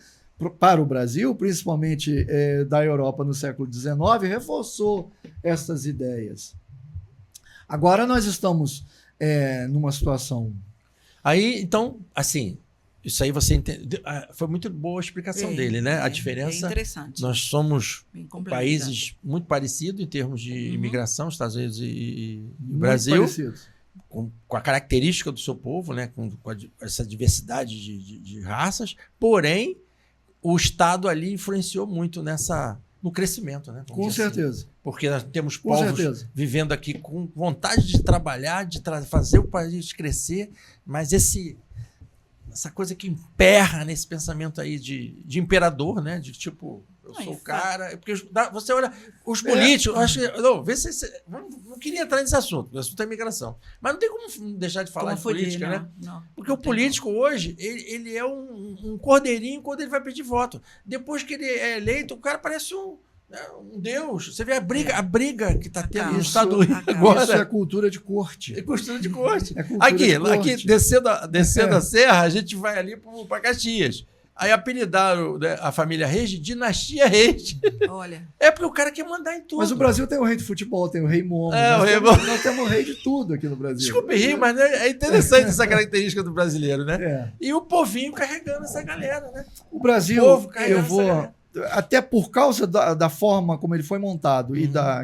para o Brasil, principalmente da Europa no século XIX, reforçou essas ideias. Agora nós estamos numa situação... Aí, então, assim, isso aí você entende. Foi muito boa a explicação dele, né? A diferença. É interessante. Nós somos países muito parecidos em termos de imigração, Estados Unidos e Brasil. Com a característica do seu povo, né? Com essa diversidade de raças, porém, o Estado ali influenciou muito no crescimento, né? Com certeza. Assim. Porque nós temos povos vivendo aqui com vontade de trabalhar, de fazer o país crescer, mas essa coisa que emperra nesse pensamento aí de imperador, né? De tipo, eu sou o cara. Porque você olha, os políticos, eu acho que. Não, vê se. Não queria entrar nesse assunto, o assunto é imigração. Mas não tem como deixar de falar de política, né? Não, porque o político hoje, ele é um cordeirinho quando ele vai pedir voto. Depois que ele é eleito, o cara parece um deus. Você vê a briga que está tendo no Estado do Rio agora. Isso é cultura de corte. É cultura de corte. Aqui, descendo a serra, a gente vai ali para Caxias. Aí apelidaram a família Reis de Dinastia Reis. Olha. É porque o cara quer mandar em tudo. Mas o Brasil tem o rei de futebol, tem o rei Momo. Nós temos o rei de tudo aqui no Brasil. Desculpe rir, mas é interessante essa característica do brasileiro, né? E o povinho carregando essa galera, né? O Brasil, até por causa da forma como ele foi montado,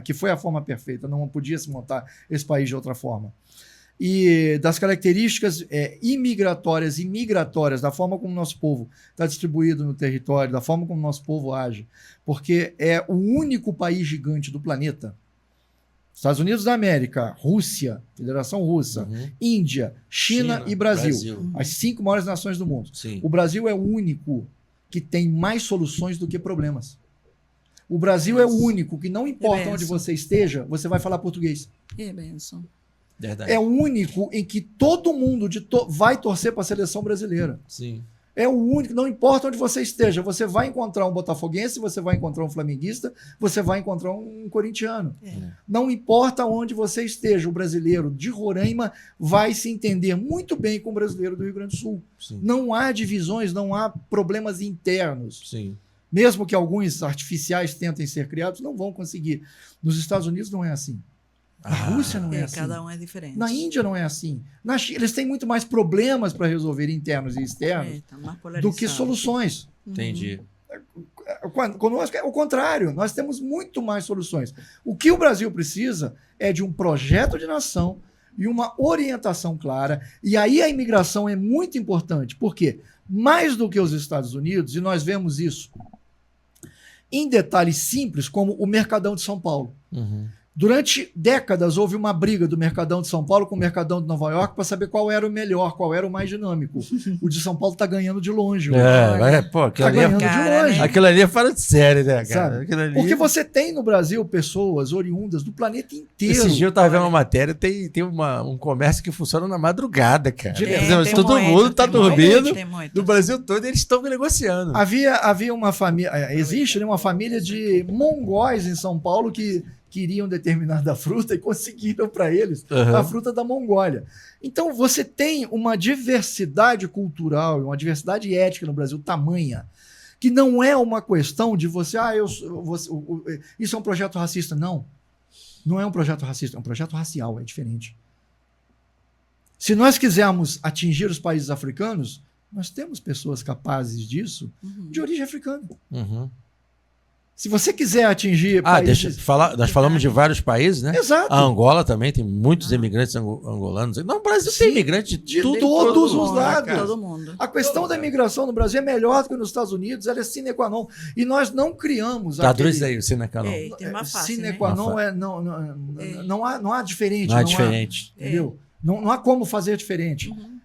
que foi a forma perfeita, não podia se montar esse país de outra forma. E das características imigratórias e migratórias, da forma como o nosso povo está distribuído no território, da forma como o nosso povo age, porque é o único país gigante do planeta. Estados Unidos da América, Rússia, Federação Russa, Índia, China e Brasil. As 5 maiores nações do mundo. Sim. O Brasil é o único que tem mais soluções do que problemas. O Brasil é o único que, não importa onde você esteja, você vai falar português. É benção. Verdade. É o único em que todo mundo vai torcer para a seleção brasileira. Sim. É o único, não importa onde você esteja, você vai encontrar um botafoguense, você vai encontrar um flamenguista, você vai encontrar um corintiano. Não importa onde você esteja, o brasileiro de Roraima vai se entender muito bem com o brasileiro do Rio Grande do Sul. Sim. Não há divisões, não há problemas internos. Sim. Mesmo que alguns artificiais tentem ser criados, não vão conseguir. Nos Estados Unidos não é assim. Na Rússia não é assim. Cada um é diferente. Na Índia não é assim. Na China, eles têm muito mais problemas para resolver internos e externos do que soluções. Entendi. Conosco é o contrário. Nós temos muito mais soluções. O que o Brasil precisa é de um projeto de nação e uma orientação clara. E aí a imigração é muito importante. Por quê? Mais do que os Estados Unidos, e nós vemos isso em detalhes simples, como o Mercadão de São Paulo. Durante décadas houve uma briga do Mercadão de São Paulo com o Mercadão de Nova York para saber qual era o melhor, qual era o mais dinâmico. O de São Paulo está ganhando de longe. Aquilo ali é fora de série, né, cara? Ali... Porque você tem no Brasil pessoas oriundas do planeta inteiro. Esse dia eu estava vendo uma matéria, tem um comércio que funciona na madrugada, cara. Todo mundo está dormindo, no Brasil todo eles estão negociando. Havia uma família, existe uma família de mongóis em São Paulo que queriam determinada fruta e conseguiram para eles a fruta da Mongólia. Então, você tem uma diversidade cultural e uma diversidade ética no Brasil tamanha, que não é uma questão de você, isso é um projeto racista. Não, não é um projeto racista, é um projeto racial, é diferente. Se nós quisermos atingir os países africanos, nós temos pessoas capazes disso de origem africana. Se você quiser atingir deixa eu falar. Nós falamos de vários países, né? Exato. A Angola também tem muitos imigrantes angolanos. Não, o Brasil tem imigrantes de todos os lados. Todo mundo. A questão da imigração no Brasil é melhor do que nos Estados Unidos, ela é sine qua non. E nós não criamos... Traduz aí, o sine qua non. Tem uma face, sine né? qua non não há diferente. Não há diferente. Entendeu? Não há como fazer diferente. Uhum.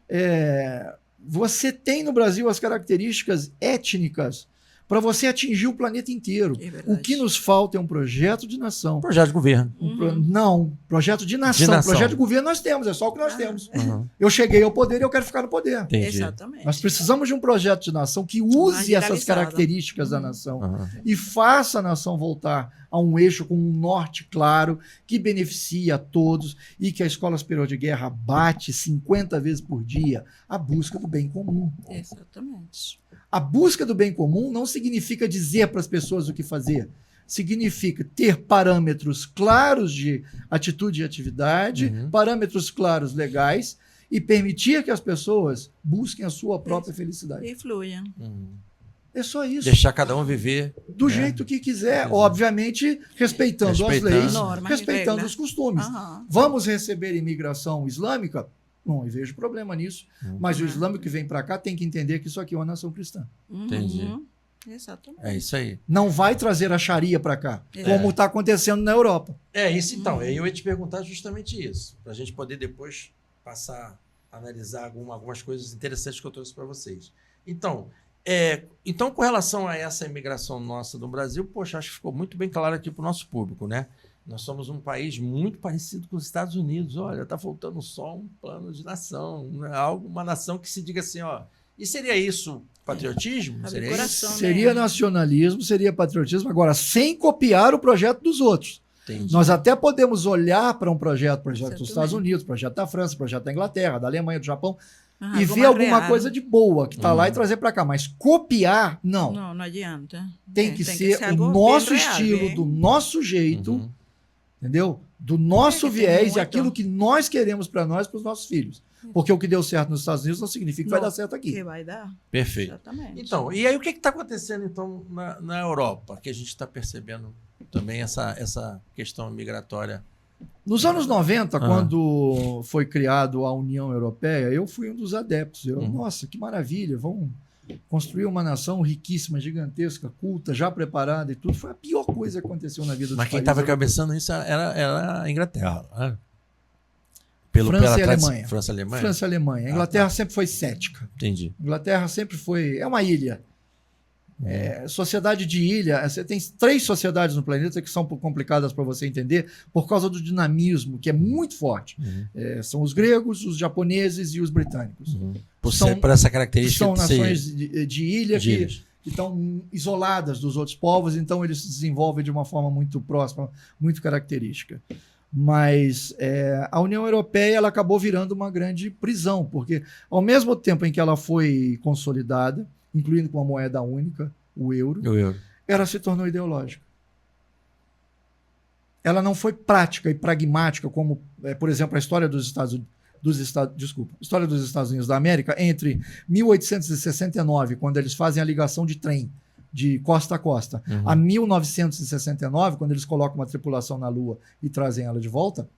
Você tem no Brasil as características étnicas para você atingir o planeta inteiro. O que nos falta é um projeto de nação. Projeto de governo. Não, projeto de nação. Projeto de governo nós temos, é só o que nós temos. Eu cheguei ao poder e eu quero ficar no poder. Entendi. Exatamente. Nós precisamos de um projeto de nação que use essas características da nação e faça a nação voltar a um eixo com um norte claro, que beneficie a todos e que a Escola Superior de Guerra bate 50 vezes por dia a busca do bem comum. Exatamente. A busca do bem comum não significa dizer para as pessoas o que fazer. Significa ter parâmetros claros de atitude e atividade, parâmetros claros legais e permitir que as pessoas busquem a sua própria felicidade. E fluam. É só isso. Deixar cada um viver do jeito que quiser, obviamente respeitando as leis, respeitando os costumes. Vamos receber imigração islâmica? Não vejo problema nisso. Mas o islâmico que vem para cá tem que entender que isso aqui é uma nação cristã. Entendi. Exatamente. É isso aí. Não vai trazer a Sharia para cá, como está acontecendo na Europa. Isso então. Eu ia te perguntar justamente isso, para a gente poder depois passar a analisar algumas coisas interessantes que eu trouxe para vocês. Então, com relação a essa imigração nossa do Brasil, poxa, acho que ficou muito bem claro aqui para o nosso público, né? Nós somos um país muito parecido com os Estados Unidos. Olha, está faltando só um plano de nação, né? Uma nação que se diga assim, ó. E seria isso patriotismo? Seria isso? Seria nacionalismo, seria patriotismo, agora sem copiar o projeto dos outros. Entendi. Nós até podemos olhar para um projeto dos Estados Unidos, projeto da França, projeto da Inglaterra, da Alemanha, do Japão, e ver alguma coisa de boa que está lá e trazer para cá. Mas copiar, não. Não adianta. Tem que ser o nosso estilo, do nosso jeito, entendeu? Do nosso viés e aquilo que nós queremos para nós, para os nossos filhos. Porque o que deu certo nos Estados Unidos não significa que vai dar certo aqui. Que vai dar. Perfeito. Exatamente. Então, e aí o que está acontecendo então na Europa? Que a gente está percebendo também essa questão migratória. Nos anos 90, quando foi criado a União Europeia, eu fui um dos adeptos. Nossa, que maravilha, vamos construir uma nação riquíssima, gigantesca, culta, já preparada e tudo. Foi a pior coisa que aconteceu na vida do país. Mas quem estava cabeçando isso era a Inglaterra. Né? França e Alemanha. França e Alemanha? França e Alemanha. A Inglaterra sempre foi cética. Entendi. A Inglaterra sempre foi... É uma ilha. Sociedade de ilha. Você tem 3 sociedades no planeta que são complicadas para você entender por causa do dinamismo, que é muito forte. São os gregos, os japoneses e os britânicos. Por essa característica são nações de ilha que estão isoladas dos outros povos, então eles se desenvolvem de uma forma muito próxima, muito característica. Mas a União Europeia ela acabou virando uma grande prisão, porque ao mesmo tempo em que ela foi consolidada, incluindo com a moeda única, o euro, ela se tornou ideológica. Ela não foi prática e pragmática, como, por exemplo, a história história dos Estados Unidos da América entre 1869, quando eles fazem a ligação de trem de costa a costa, a 1969, quando eles colocam uma tripulação na Lua e trazem ela de volta,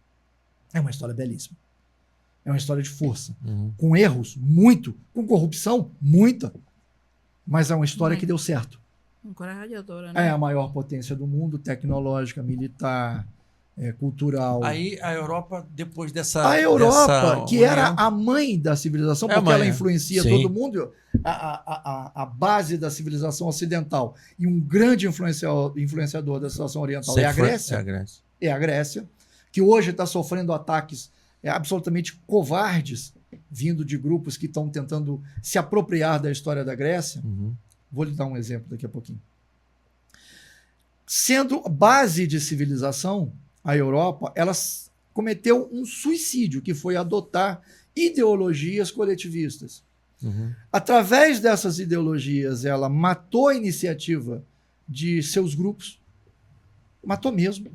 é uma história belíssima. É uma história de força. Com erros, muito. Com corrupção, muita. Mas é uma história que deu certo. Encorajadora, né? É a maior potência do mundo, tecnológica, militar, cultural. Aí a Europa, depois dessa... A Europa, que era a mãe da civilização, porque ela influencia todo mundo, a base da civilização ocidental e um grande influenciador da situação oriental é a Grécia. É a Grécia, que hoje está sofrendo ataques absolutamente covardes, vindo de grupos que estão tentando se apropriar da história da Grécia. Vou lhe dar um exemplo daqui a pouquinho. Sendo base de civilização, a Europa, ela cometeu um suicídio, que foi adotar ideologias coletivistas. Através dessas ideologias, ela matou a iniciativa de seus grupos, matou mesmo,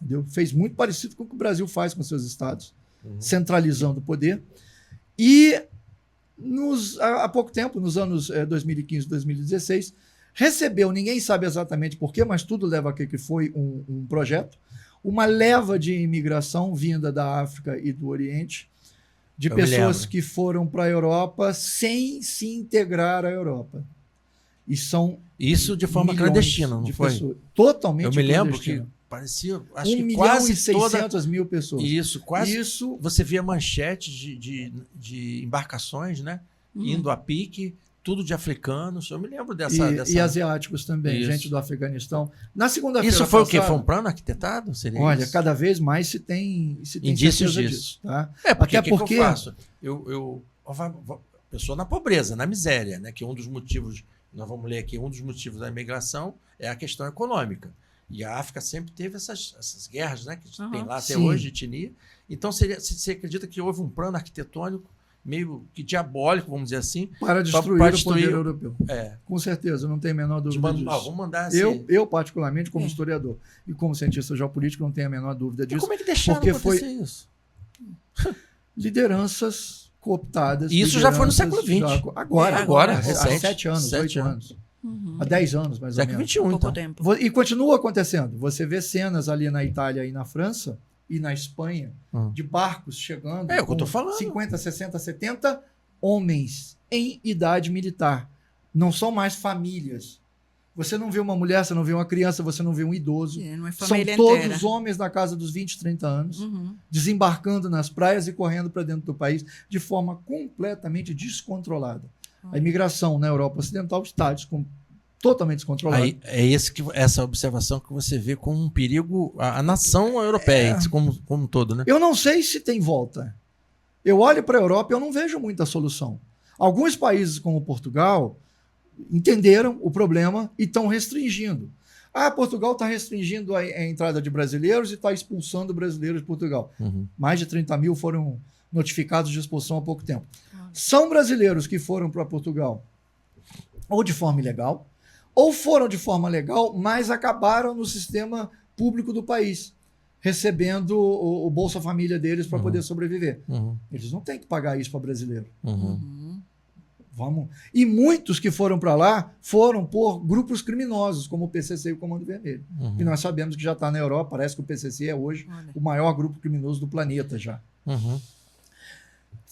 entendeu? Fez muito parecido com o que o Brasil faz com seus estados, centralizando o poder. E há pouco tempo, nos anos 2015 e 2016, recebeu, ninguém sabe exatamente porquê, mas tudo leva a que foi um projeto, uma leva de imigração vinda da África e do Oriente, de pessoas que foram para a Europa sem se integrar à Europa. E são isso de forma clandestina, não foi? Pessoas, totalmente clandestina. Eu me lembro que parecia, acho que 1 milhão quase e 600 mil pessoas. Isso, quase. Isso, você via manchetes de embarcações, né? Indo a pique, tudo de africanos. Eu me lembro dessa... E asiáticos também, isso. Gente do Afeganistão. Na segunda-feira isso foi passada, o quê? Foi um plano arquitetado? Seria olha, isso? cada vez mais se tem indícios disso. Tá? Porque até porque que eu faço? Pessoa na pobreza, na miséria, né? Que um dos motivos, nós vamos ler aqui, um dos motivos da imigração é a questão econômica. E a África sempre teve essas guerras, né? Que tem lá até hoje, de etnia. Então, você acredita que houve um plano arquitetônico meio que diabólico, vamos dizer assim, para destruir o poder europeu. Com certeza, não tenho a menor dúvida disso. Vamos mandar assim. Eu, particularmente, como historiador e como cientista geopolítico, não tenho a menor dúvida disso. E como é que deixaram acontecer isso? Lideranças cooptadas. Isso já foi no século XX. Agora, há 7 anos, 8 anos. Há 10 anos, mais ou menos. Século XXI, então. Tempo. E continua acontecendo. Você vê cenas ali na Itália e na França e na Espanha de barcos chegando o que eu tô falando. 50, 60, 70 homens em idade militar. Não são mais famílias. Você não vê uma mulher, você não vê uma criança, você não vê um idoso. Não é são família todos inteira. homens na casa dos 20, 30 anos, desembarcando nas praias e correndo para dentro do país de forma completamente descontrolada. A imigração na Europa Ocidental está totalmente descontrolada. Essa observação que você vê como um perigo à nação europeia, como um todo, né? Eu não sei se tem volta. Eu olho para a Europa e eu não vejo muita solução. Alguns países, como Portugal, entenderam o problema e estão restringindo. Portugal está restringindo a entrada de brasileiros e está expulsando brasileiros de Portugal. Mais de 30 mil foram notificados de expulsão há pouco tempo. São brasileiros que foram para Portugal ou de forma ilegal, ou foram de forma legal, mas acabaram no sistema público do país, recebendo o Bolsa Família deles para poder sobreviver. Eles não têm que pagar isso para brasileiro. Vamos. E muitos que foram para lá foram por grupos criminosos, como o PCC e o Comando Vermelho. E nós sabemos que já está na Europa, parece que o PCC é hoje o maior grupo criminoso do planeta já.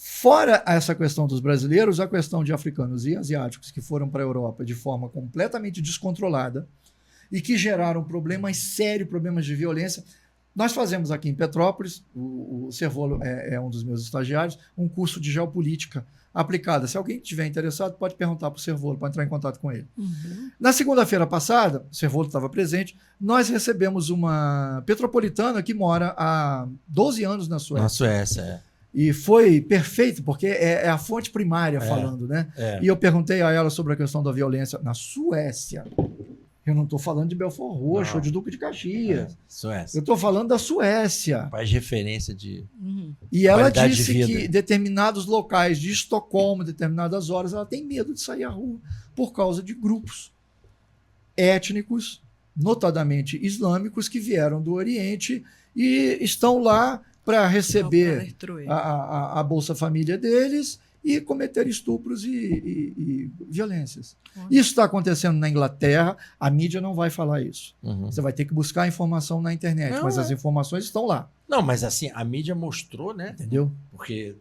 Fora essa questão dos brasileiros, a questão de africanos e asiáticos que foram para a Europa de forma completamente descontrolada e que geraram problemas sérios, problemas de violência. Nós fazemos aqui em Petrópolis, o Cervolo é um dos meus estagiários, um curso de geopolítica aplicada. Se alguém estiver interessado, pode perguntar para o Cervolo, para entrar em contato com ele. Na segunda-feira passada, o Cervolo estava presente, nós recebemos uma petropolitana que mora há 12 anos na Suécia. Na Suécia, E foi perfeito, porque é a fonte primária falando, né? E eu perguntei a ela sobre a questão da violência na Suécia. Eu não estou falando de Belfort Roxo ou de Duque de Caxias. Suécia. Eu estou falando da Suécia. Faz referência de E ela disse que determinados locais de Estocolmo, determinadas horas, ela tem medo de sair à rua por causa de grupos étnicos, notadamente islâmicos, que vieram do Oriente e estão lá para receber a Bolsa Família deles e cometer estupros e violências. Isso está acontecendo na Inglaterra, a mídia não vai falar isso. Você vai ter que buscar a informação na internet, mas as informações estão lá. Não, mas assim, a mídia mostrou, né? Entendeu? Porque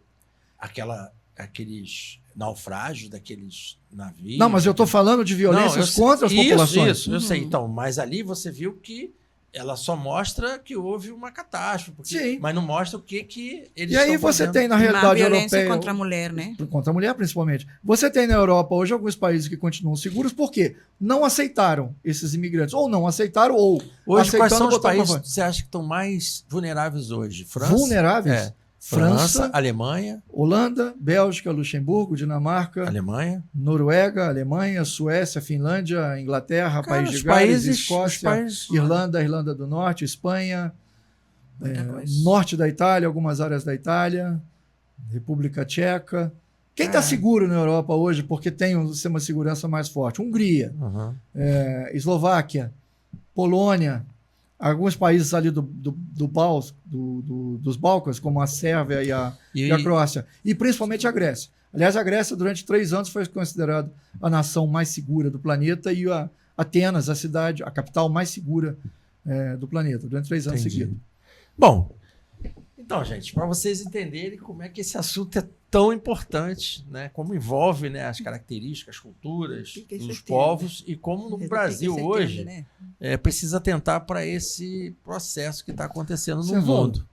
aqueles naufrágios daqueles navios... Não, mas eu estou falando de violências contra as populações. Isso, eu sei. Então, mas ali você viu que ela só mostra que houve uma catástrofe, mas não mostra o que eles estão fazendo. E aí você tem na realidade violência europeia... contra a mulher, né? Contra a mulher, principalmente. Você tem na Europa hoje alguns países que continuam seguros porque não aceitaram esses imigrantes. Ou não aceitaram, ou hoje, quais são os botaram países que você acha que estão mais vulneráveis hoje? França? Vulneráveis? França, Alemanha, Holanda, Bélgica, Luxemburgo, Dinamarca, Alemanha, Noruega, Alemanha, Suécia, Finlândia, Inglaterra, País de Gales, Escócia, Irlanda, Irlanda do Norte, Espanha, norte da Itália, algumas áreas da Itália, República Tcheca. Quem está seguro na Europa hoje porque tem um sistema de segurança mais forte? Hungria, Eslováquia, Polônia, alguns países ali dos Balcãs, como a Sérvia e a Croácia, e principalmente a Grécia. Aliás, a Grécia, durante 3 anos, foi considerada a nação mais segura do planeta e Atenas, a capital mais segura do planeta, durante 3 anos seguidos. Bom, então, gente, para vocês entenderem como é que esse assunto é tão importante, né? Como envolve, né, as características, as culturas dos povos e como no Brasil hoje precisa atentar para esse processo que está acontecendo no mundo.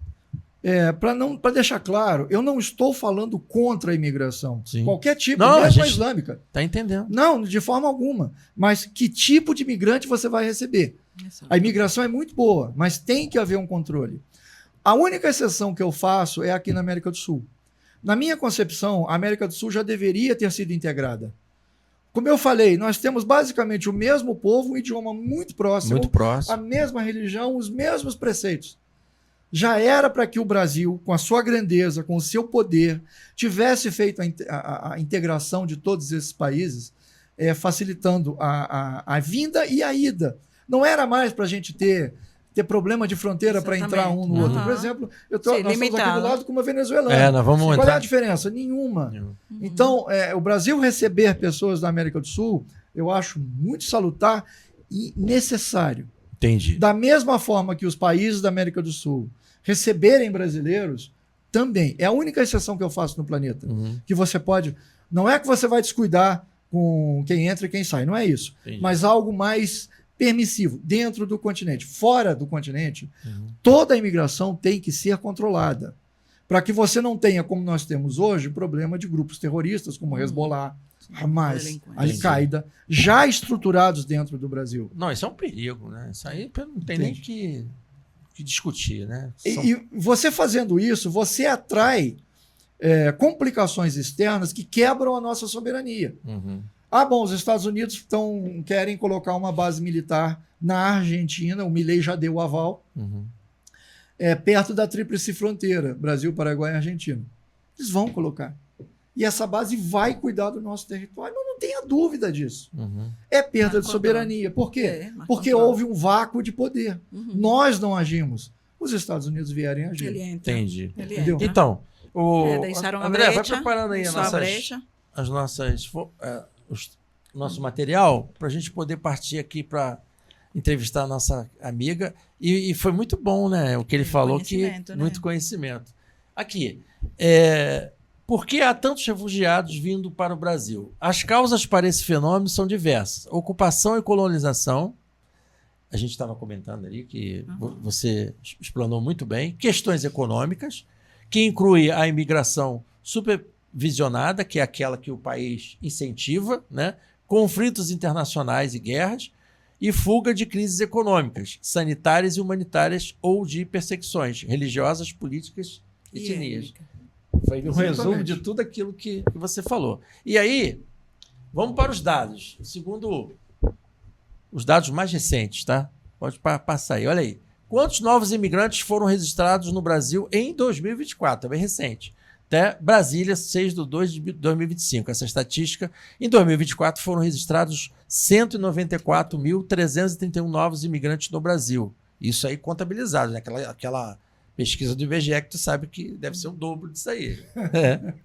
Para deixar claro, eu não estou falando contra a imigração. Sim. Qualquer tipo, não, mesmo a islâmica. Está entendendo. Não, de forma alguma. Mas que tipo de imigrante você vai receber? A imigração é muito boa, mas tem que haver um controle. A única exceção que eu faço é aqui na América do Sul. Na minha concepção, a América do Sul já deveria ter sido integrada. Como eu falei, nós temos basicamente o mesmo povo, um idioma muito próximo, a mesma religião, os mesmos preceitos. Já era para que o Brasil, com a sua grandeza, com o seu poder, tivesse feito a integração de todos esses países, facilitando a vinda e a ida. Não era mais para a gente ter problema de fronteira para entrar um no outro. Por exemplo, nós estamos aqui do lado com uma venezuelana. Qual é a diferença? Nenhuma. Então, o Brasil receber pessoas da América do Sul, eu acho muito salutar e necessário. Entendi. Da mesma forma que os países da América do Sul receberem brasileiros, também. É a única exceção que eu faço no planeta. Que você pode... Não é que você vai descuidar com quem entra e quem sai, não é isso. Entendi. Mas algo mais permissivo dentro do continente. Fora do continente, toda a imigração tem que ser controlada. Para que você não tenha, como nós temos hoje, problema de grupos terroristas como Hezbollah, Hamas, Al-Qaeda, já estruturados dentro do Brasil. Não, isso é um perigo, né? Isso aí não tem nem que discutir, né? E você fazendo isso, você atrai complicações externas que quebram a nossa soberania. Bom, os Estados Unidos querem colocar uma base militar na Argentina, o Milei já deu o aval, perto da tríplice fronteira, Brasil, Paraguai e Argentina. Eles vão colocar. E essa base vai cuidar do nosso território, mas não tenha dúvida disso. É perda de soberania. Por quê? Porque houve um vácuo de poder. Nós não agimos. Os Estados Unidos vierem agir. Ele entra. Entendi. Entendeu? Então, André, vai preparando aí nosso material para a gente poder partir aqui para entrevistar a nossa amiga. E foi muito bom, né? O que ele falou, muito conhecimento. Aqui, por que há tantos refugiados vindo para o Brasil? As causas para esse fenômeno são diversas. Ocupação e colonização. A gente estava comentando ali que você explanou muito bem. Questões econômicas, que inclui a imigração supervisionada, que é aquela que o país incentiva, né? Conflitos internacionais e guerras, e fuga de crises econômicas, sanitárias e humanitárias ou de perseguições religiosas, políticas e etnias. Foi um resumo de tudo aquilo que você falou. E aí, vamos para os dados. Segundo os dados mais recentes, tá? Pode passar aí, olha aí. Quantos novos imigrantes foram registrados no Brasil em 2024? É bem recente. Até Brasília, 6/2/2025. Essa estatística. Em 2024 foram registrados 194.331 novos imigrantes no Brasil. Isso aí contabilizado, né? Aquela pesquisa do IBGE que tu sabe que deve ser o dobro disso aí.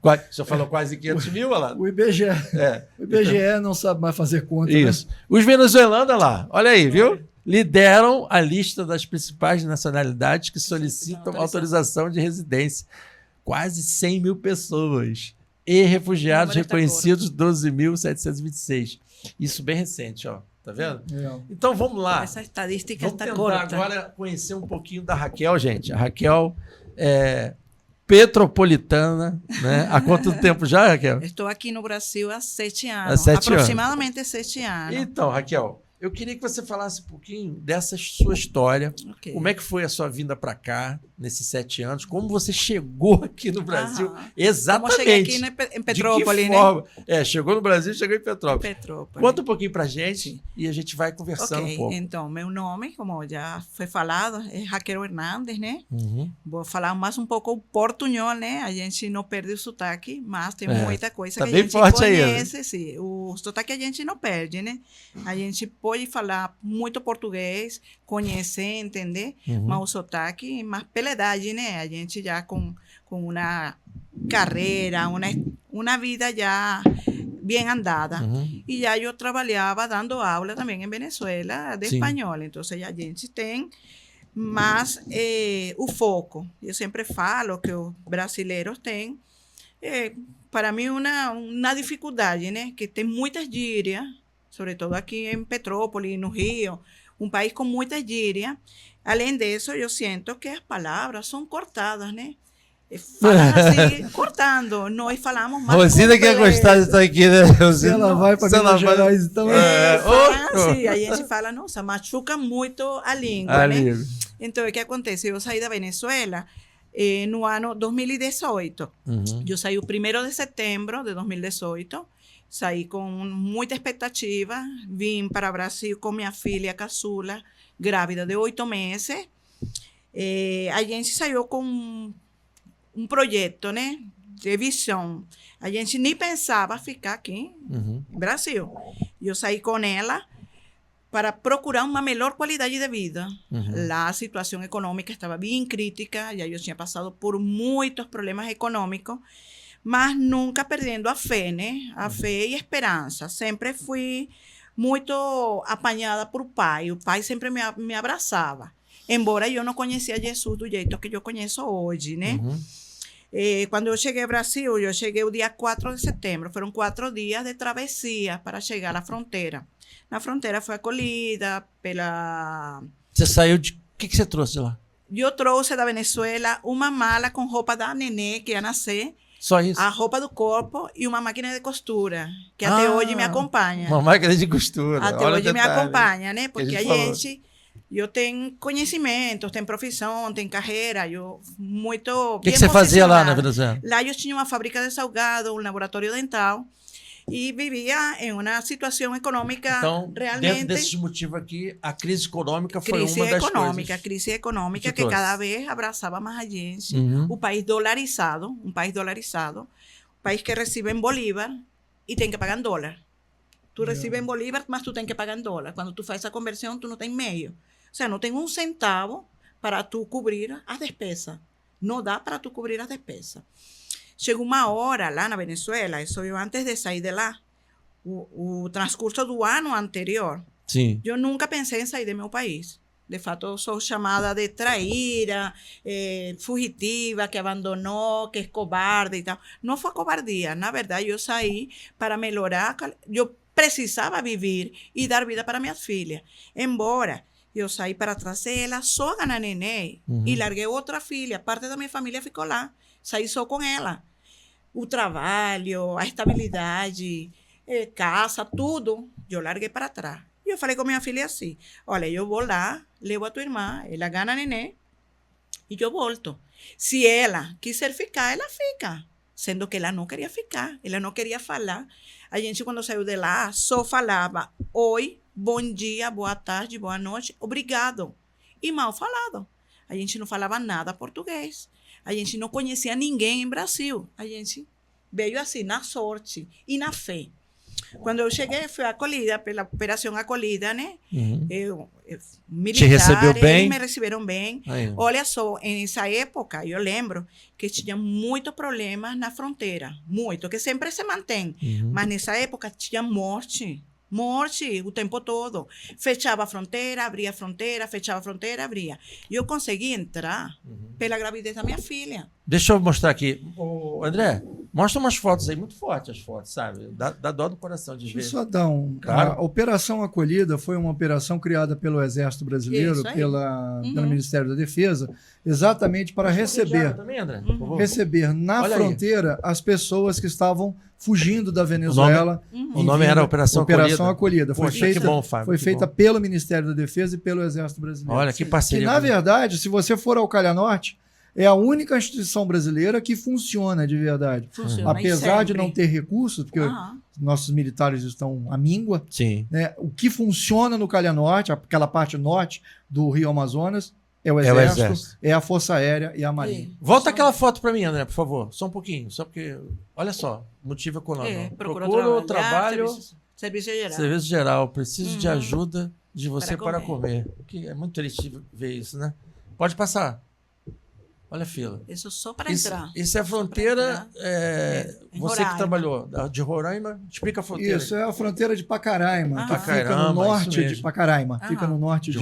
O senhor falou quase 500 mil, olha lá. O IBGE, não sabe mais fazer conta. Isso. Né? Os venezuelanos, lá, olha aí, viu? Lideram a lista das principais nacionalidades que solicitam autorização de residência. Quase 100 mil pessoas. E refugiados reconhecidos, 12.726. Isso bem recente, ó. Tá vendo? Então vamos lá. Essa estadística vamos está tentar agora conhecer um pouquinho da Raquel, gente. A Raquel é petropolitana, né? Há quanto tempo já, Raquel? Estou aqui no Brasil há 7 anos. Aproximadamente 7 anos. Então, Raquel, eu queria que você falasse um pouquinho dessa sua história. Como é que foi a sua vinda para cá, nesses 7 anos, como você chegou aqui no Brasil. Exatamente. Como eu cheguei aqui em Petrópolis, né? Chegou no Brasil e chegou em Petrópolis. Petrópolis. Conta um pouquinho pra gente e a gente vai conversando um pouco. Então, meu nome, como já foi falado, é Raquel Hernandes, né? Vou falar mais um pouco o portunhol, né? A gente não perde o sotaque, mas tem muita coisa tá que bem a gente forte conhece. Aí, sim. O sotaque a gente não perde, né? A gente pode falar muito português, conhecer, entender, mas o sotaque é mais pela idade, né? A gente já com uma carreira, uma vida já bem andada. E já eu trabalhava dando aula também em Venezuela de espanhol. Então, a gente tem mais o foco. Eu sempre falo que os brasileiros têm, para mim, uma dificuldade, né? Que tem muitas gírias, sobretudo aqui em Petrópolis, no Rio, um país com muitas gírias. Além disso, eu sinto que as palavras são cortadas, né? Falam assim, cortando. Nós falamos mais Rosina quer gostar de estar aqui, né, Rosina? Ela vai para Minas Gerais, então... Assim, a gente fala, nossa, machuca muito a língua, né? Então, o que acontece? Eu saí da Venezuela no ano 2018. Eu saí o 1º de setembro de 2018. Saí com muita expectativa. Vim para o Brasil com minha filha caçula, grávida de 8 meses. A gente saiu com um projeto, né, de visão. A gente nem pensava ficar aqui no Brasil. Eu saí com ela para procurar uma melhor qualidade de vida. Lá a situação econômica estava bem crítica, já eu tinha passado por muitos problemas econômicos, mas nunca perdendo a fé, né? A fé e esperança. Sempre fui muito apanhada por pai. O pai sempre me abraçava. Embora eu não conhecia Jesus do jeito que eu conheço hoje, né? Quando eu cheguei ao Brasil, eu cheguei o dia 4 de setembro. Foram 4 dias de travessia para chegar à fronteira. Na fronteira foi acolhida pela... Você saiu de... O que você trouxe de lá? Eu trouxe da Venezuela uma mala com roupa da nenê que ia nascer. Só isso? A roupa do corpo e uma máquina de costura, que até hoje me acompanha. Uma máquina de costura. Até hoje me acompanha, né? Porque a gente... Eu tenho conhecimentos, tenho profissão, tenho carreira, eu muito... O que você fazia lá na Venezuela? Lá eu tinha uma fábrica de salgado, um laboratório dental, e vivia em uma situação econômica realmente... Dentro desses motivos aqui, a crise econômica foi uma das coisas. A crise econômica que cada vez abraçava mais a gente. O país dolarizado, um país que recebe em bolívar e tem que pagar em dólar. Tu recebes em bolívar, mas tu tem que pagar em dólar. Quando tu faz a conversão, tu não tem meio. O sea, não tem um centavo para tu cobrir as despesas. Não dá para tu cobrir as despesas. Chegou uma hora lá na Venezuela, isso eu antes de sair de lá, o transcurso do ano anterior, eu nunca pensei em sair do meu país. De fato, eu sou chamada de traíra, fugitiva, que abandonou, que é cobarde e tal. Não foi cobardia. Na verdade, eu saí para melhorar. Eu precisava viver e dar vida para minhas filhas. Embora eu saí para trazê-la só a neném e larguei outra filha. Parte da minha família ficou lá. Saí só com ela. O trabalho, a estabilidade, casa, tudo, eu larguei para trás. E eu falei com minha filha assim, olha, eu vou lá, levo a tua irmã, ela ganha neném e eu volto. Se ela quiser ficar, ela fica. Sendo que ela não queria ficar, ela não queria falar. A gente, quando saiu de lá, só falava oi, bom dia, boa tarde, boa noite, obrigado. E mal falado. A gente não falava nada português. A gente não conhecia ninguém em Brasil. A gente veio assim, na sorte e na fé. Quando eu cheguei, fui acolhida pela Operação Acolhida, né? Militares, te recebeu bem? Eles me receberam bem. Olha só, nessa época, eu lembro que tinha muitos problemas na fronteira. Muito, que sempre se mantém. Mas nessa época tinha morte o tempo todo. Fechava a fronteira, abria a fronteira, fechava a fronteira, abria. E eu consegui entrar pela gravidez da minha filha. Deixa eu mostrar aqui. Ô, André, mostra umas fotos aí, muito fortes as fotos, sabe? Dá dó do coração de ver. Deixa eu só dar Claro. A Operação Acolhida foi uma operação criada pelo Exército Brasileiro, pelo Ministério da Defesa, exatamente para receber, também, André? receber na fronteira as pessoas que estavam fugindo da Venezuela. O nome era Operação Acolhida. Foi feita pelo Ministério da Defesa e pelo Exército Brasileiro. Olha, que parceria. Que, na verdade, se você for ao Calha Norte, É a única instituição brasileira que funciona de verdade. Funciona, Apesar de sempre. não ter recursos, porque nossos militares estão à míngua, Sim. né? O que funciona no Calha Norte, aquela parte norte do Rio Amazonas, é o Exército, é a Força Aérea e a Marinha. Volta aquela foto para mim, André, por favor. Só um pouquinho. Só porque, olha só, motivo econômico. Procuro trabalho, serviço geral. Serviço geral. Preciso de ajuda de você para comer. Que é muito triste ver isso, né? Pode passar. Olha a fila. Isso só para entrar. Isso é a fronteira. Você Roraima. que trabalhou de Roraima, explica a fronteira. Isso é a fronteira de Pacaraima, que fica Pacaraima, no norte isso mesmo. de Pacaraima. Fica no norte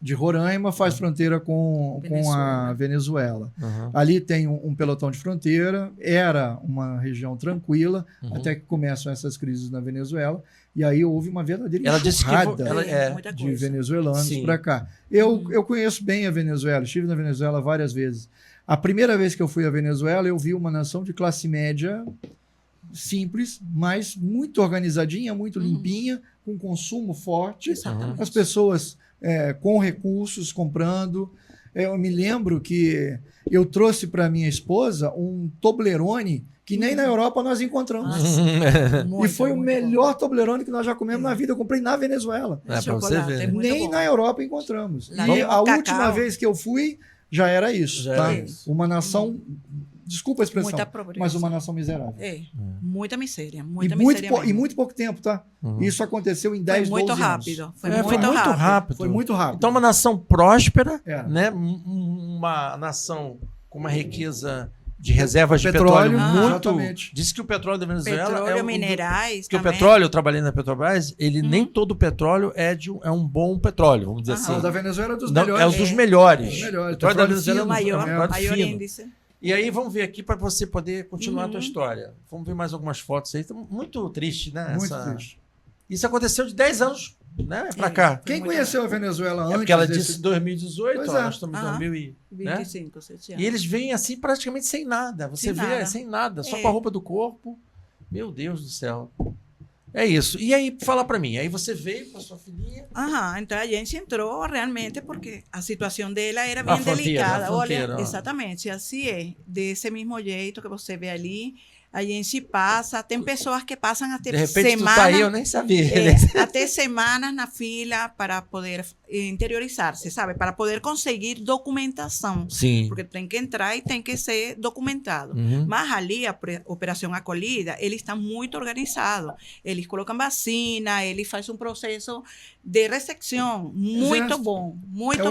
de Roraima, faz fronteira com a Venezuela. Ali tem um pelotão de fronteira, era uma região tranquila, até que começam essas crises na Venezuela, e aí houve uma verdadeira enxurrada de venezuelanos para cá. Eu conheço bem a Venezuela, estive na Venezuela várias vezes. A primeira vez que eu fui à Venezuela, eu vi uma nação de classe média simples, mas muito organizadinha, muito limpinha, com consumo forte. As pessoas com recursos, comprando. Eu me lembro que eu trouxe para minha esposa um Toblerone que nem na Europa nós encontramos. E foi o melhor Toblerone que nós já comemos na vida. Eu comprei na Venezuela. Para você ver. Nem na Europa encontramos. E a última vez que eu fui, já era isso. Uma nação... Desculpa a expressão, mas uma nação miserável. Muita miséria. E muito pouco tempo, tá? Isso aconteceu em 10, 12 anos. Foi muito rápido. Foi muito rápido. Então, uma nação próspera, né? Uma nação com uma riqueza de reservas de petróleo muito... Diz que o petróleo da Venezuela... Petróleo, minerais que o petróleo, eu trabalhei na Petrobras, ele nem todo o petróleo é um bom petróleo, vamos dizer assim. O da Venezuela é dos melhores. É um dos melhores. O petróleo da Venezuela é maior índice. E aí, vamos ver aqui para você poder continuar a tua história. Vamos ver mais algumas fotos aí. Muito triste, né? Muito triste. Isso aconteceu de 10 anos, né, para cá. Quem conheceu a Venezuela antes? Porque ela disse 2018, nós estamos em 2025, 7 anos. E eles vêm assim praticamente sem nada. Você vê, sem nada, só com a roupa do corpo. Meu Deus do céu. É isso. E aí, fala para mim. Aí você veio com a sua filhinha. Então a gente entrou realmente porque a situação dela era bem delicada. Olha, exatamente, assim é. Desse mesmo jeito que você vê ali, a gente passa. Tem pessoas que passam até de repente, semanas. Tu tá aí, eu nem sabia. Até semanas na fila para poder interiorizar-se, sabe? Para poder conseguir documentação. Sim. Porque tem que entrar e tem que ser documentado. Mas ali, a Operação Acolhida, eles estão muito organizados. Eles colocam vacina, eles fazem um processo de recepção muito bom. Muito bom.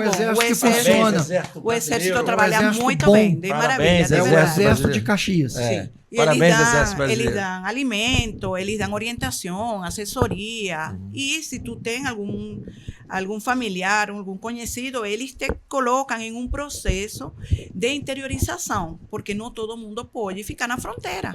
O Exército trabalha muito bem, de maravilha. É o Exército de Caxias. Sim. E eles dão alimento, eles dão orientação, assessoria. E se tu tem algum familiar, algum conhecido, eles te colocam em um processo de interiorização, porque não todo mundo pode ficar na fronteira.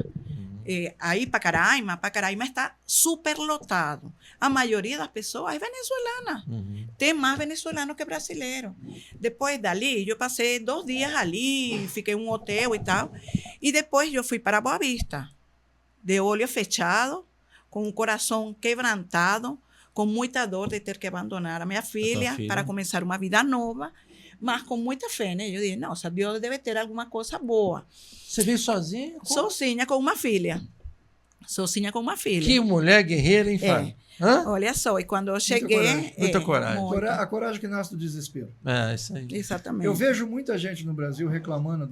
Aí, Pacaraima está super lotado. A maioria das pessoas é venezuelana. Tem mais venezuelano que brasileiro. Depois dali, eu passei 2 dias ali, fiquei em um hotel e tal. E depois eu fui para Boa Vista, de olho fechado, com o coração quebrantado, com muita dor de ter que abandonar a minha filha para começar uma vida nova, mas com muita fé, né? Eu disse, nossa, Deus deve ter alguma coisa boa. Você veio sozinha? Sozinha com uma filha. Sozinha com uma filha. Que mulher guerreira, hein, Fábio? Olha só, e quando eu cheguei... Muita coragem. A coragem que nasce do desespero. Isso aí. Exatamente. Eu vejo muita gente no Brasil reclamando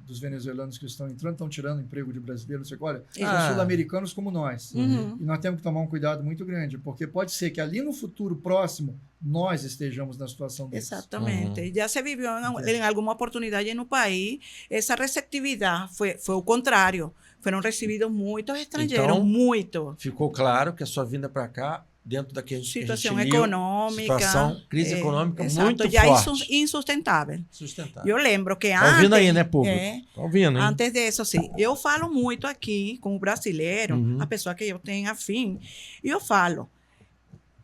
dos venezuelanos que estão entrando, estão tirando emprego de brasileiro, não sei qual. São sul-americanos como nós. E nós temos que tomar um cuidado muito grande, porque pode ser que ali no futuro próximo nós estejamos na situação deles. Exatamente. Já se viveu em alguma oportunidade no país, essa receptividade foi o contrário. Foram recebidos muitos estrangeiros, então, muito. Ficou claro que a sua vinda para cá, dentro daquela situação econômica, crise econômica muito já forte. Insustentável. Sustentável. Eu lembro que antes... Tá ouvindo aí, né, público? Tá ouvindo, hein? Antes disso, sim. Eu falo muito aqui com o brasileiro, a pessoa que eu tenho afim, e eu falo,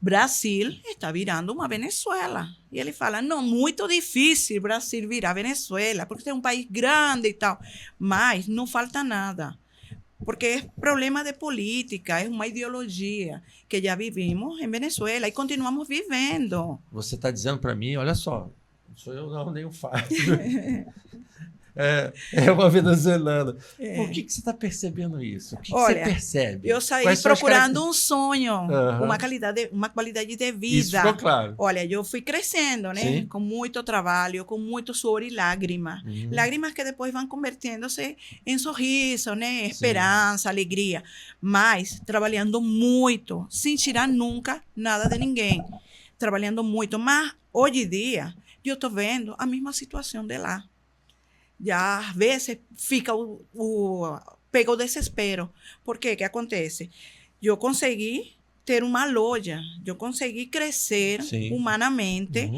Brasil está virando uma Venezuela. E ele fala, não, muito difícil Brasil virar Venezuela, porque é um país grande e tal. Mas não falta nada. Porque é problema de política, é uma ideologia que já vivimos em Venezuela e continuamos vivendo. Você está dizendo para mim, olha só, Sou eu não, nem o Fábio. É uma venezuelana. Por que você está percebendo isso? O que Olha, você percebe? Eu saí Quais são as procurando um sonho, Aham. uma qualidade de vida. Isso ficou claro. Olha, eu fui crescendo, né? Sim. Com muito trabalho, com muito suor e lágrimas. Lágrimas que depois vão convertendo-se em sorriso, né? Esperança, alegria. Mas trabalhando muito, sem tirar nunca nada de ninguém. Trabalhando muito. Mas, hoje em dia, eu estou vendo a mesma situação de lá. Já, às vezes, pega o desespero. Por quê? O que acontece? Eu consegui ter uma loja, eu consegui crescer humanamente,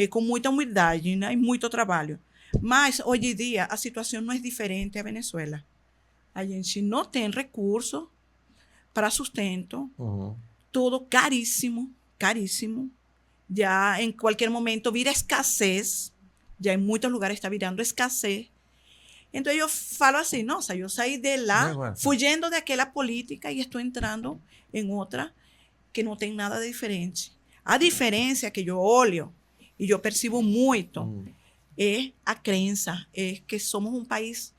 com muita humildade, né? E muito trabalho. Mas, hoje em dia, a situação não é diferente da Venezuela. A gente não tem recurso para sustento, tudo caríssimo, caríssimo. Já, em qualquer momento, vira escassez. Já em muitos lugares está virando escassez. Então, eu falo assim, nossa, eu saí de lá, fugindo daquela política e estou entrando em outra que não tem nada de diferente. A diferença que eu olho e eu percebo muito é a crença, é que somos um país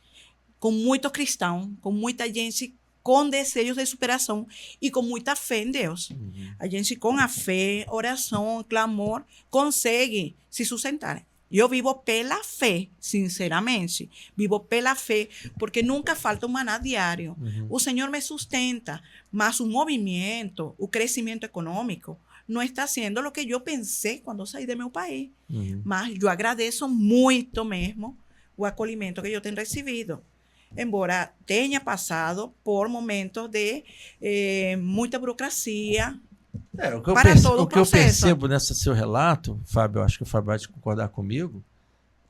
com muito cristão, com muita gente com desejos de superação e com muita fé em Deus. A gente, com a fé, oração, clamor, consegue se sustentar. Eu vivo pela fé, sinceramente. Vivo pela fé, porque nunca falta um maná diário. O Senhor me sustenta, mas o movimento, o crescimento econômico, não está sendo o que eu pensei quando saí do meu país. Mas eu agradeço muito mesmo o acolhimento que eu tenho recebido. Embora tenha passado por momentos de muita burocracia, o que eu percebo nesse seu relato, Fábio, eu acho que o Fábio vai concordar comigo,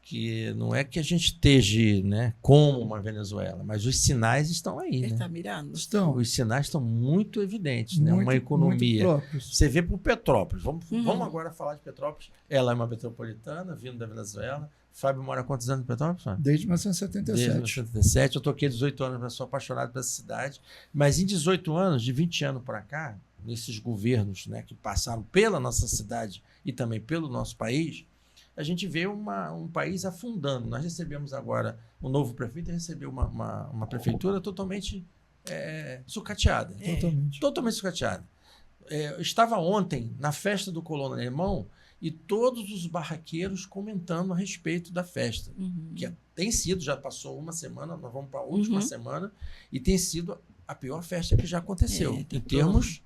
que não é que a gente esteja, né, como uma Venezuela, mas os sinais estão aí. Está né? mirando. Os sinais estão muito evidentes, né? Uma economia. Você vê por Petrópolis. Vamos agora falar de Petrópolis. Ela é uma metropolitana, vindo da Venezuela. Fábio mora há quantos anos em Petrópolis? Fábio? Desde 1977. Desde 1977. Eu estou aqui há 18 anos, mas sou apaixonado por essa cidade. Mas em 18 anos, de 20 anos para cá, nesses governos, né, que passaram pela nossa cidade e também pelo nosso país, a gente vê um país afundando. Nós recebemos agora um novo prefeito, recebeu uma prefeitura totalmente sucateada. Totalmente sucateada. Eu estava ontem na festa do colono alemão e todos os barraqueiros comentando a respeito da festa, que tem sido, já passou uma semana, nós vamos para a última semana, e tem sido a pior festa que já aconteceu, em termos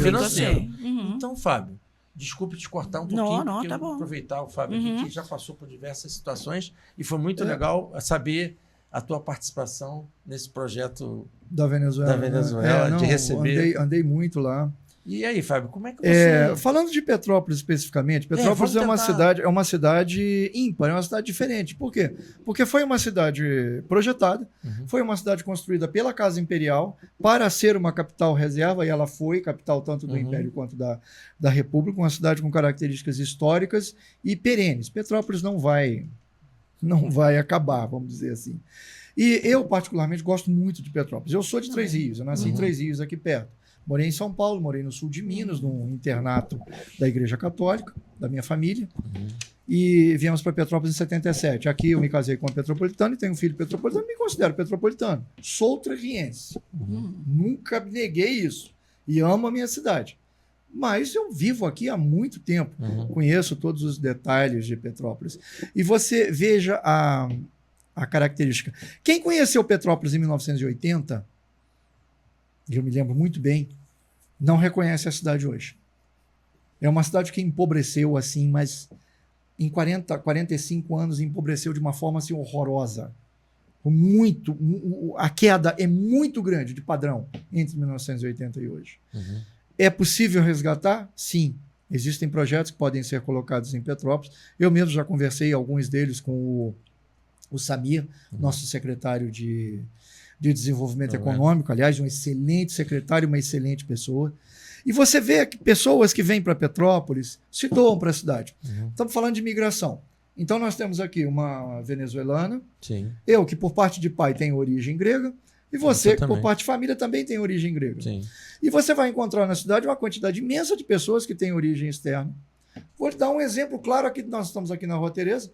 financeiros. Então, Fábio, desculpe te cortar um pouquinho, porque eu vou aproveitar o Fábio aqui, que já passou por diversas situações, e foi muito legal saber a tua participação nesse projeto da Venezuela, de receber. Andei muito lá. E aí, Fábio, como é que você... Falando de Petrópolis especificamente, Petrópolis é uma cidade ímpar, é uma cidade diferente. Por quê? Porque foi uma cidade projetada, foi uma cidade construída pela Casa Imperial para ser uma capital reserva, e ela foi capital tanto do Império quanto da República, uma cidade com características históricas e perenes. Petrópolis não vai acabar, vamos dizer assim. E eu, particularmente, gosto muito de Petrópolis. Eu sou de Três Rios, eu nasci em Três Rios, aqui perto. Morei em São Paulo, morei no sul de Minas, num internato da Igreja Católica, da minha família. E viemos para Petrópolis em 77. Aqui eu me casei com uma petropolitana e tenho um filho petropolitano, me considero petropolitano. Sou trerriense. Nunca neguei isso. E amo a minha cidade. Mas eu vivo aqui há muito tempo. Conheço todos os detalhes de Petrópolis. E você veja a característica. Quem conheceu Petrópolis em 1980... eu me lembro muito bem, não reconhece a cidade hoje. É uma cidade que empobreceu assim, mas em 45 anos empobreceu de uma forma assim horrorosa. A queda é muito grande de padrão entre 1980 e hoje. É possível resgatar? Sim. Existem projetos que podem ser colocados em Petrópolis. Eu mesmo já conversei alguns deles com o Samir, nosso secretário de Desenvolvimento Econômico, aliás, um excelente secretário, uma excelente pessoa. E você vê que pessoas que vêm para Petrópolis se doam para a cidade. Estamos falando de imigração. Então, nós temos aqui uma venezuelana, eu, que por parte de pai tenho origem grega, e você, que por parte de família também tem origem grega. E você vai encontrar na cidade uma quantidade imensa de pessoas que têm origem externa, Vou te dar um exemplo claro aqui, nós estamos aqui na Rua Tereza.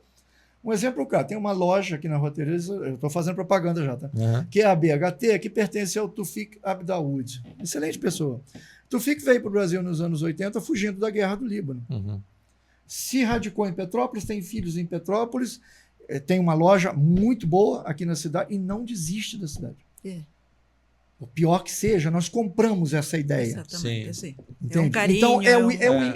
Um exemplo claro, tem uma loja aqui na Rua Tereza, eu estou fazendo propaganda já, tá? Que é a BHT, que pertence ao Tufik Abdaoud. Excelente pessoa. Tufik veio para o Brasil nos anos 80 fugindo da guerra do Líbano. Se radicou em Petrópolis, tem filhos em Petrópolis, tem uma loja muito boa aqui na cidade e não desiste da cidade. O pior que seja, nós compramos essa ideia. Exatamente, sim. Entende? É um carinho. Então,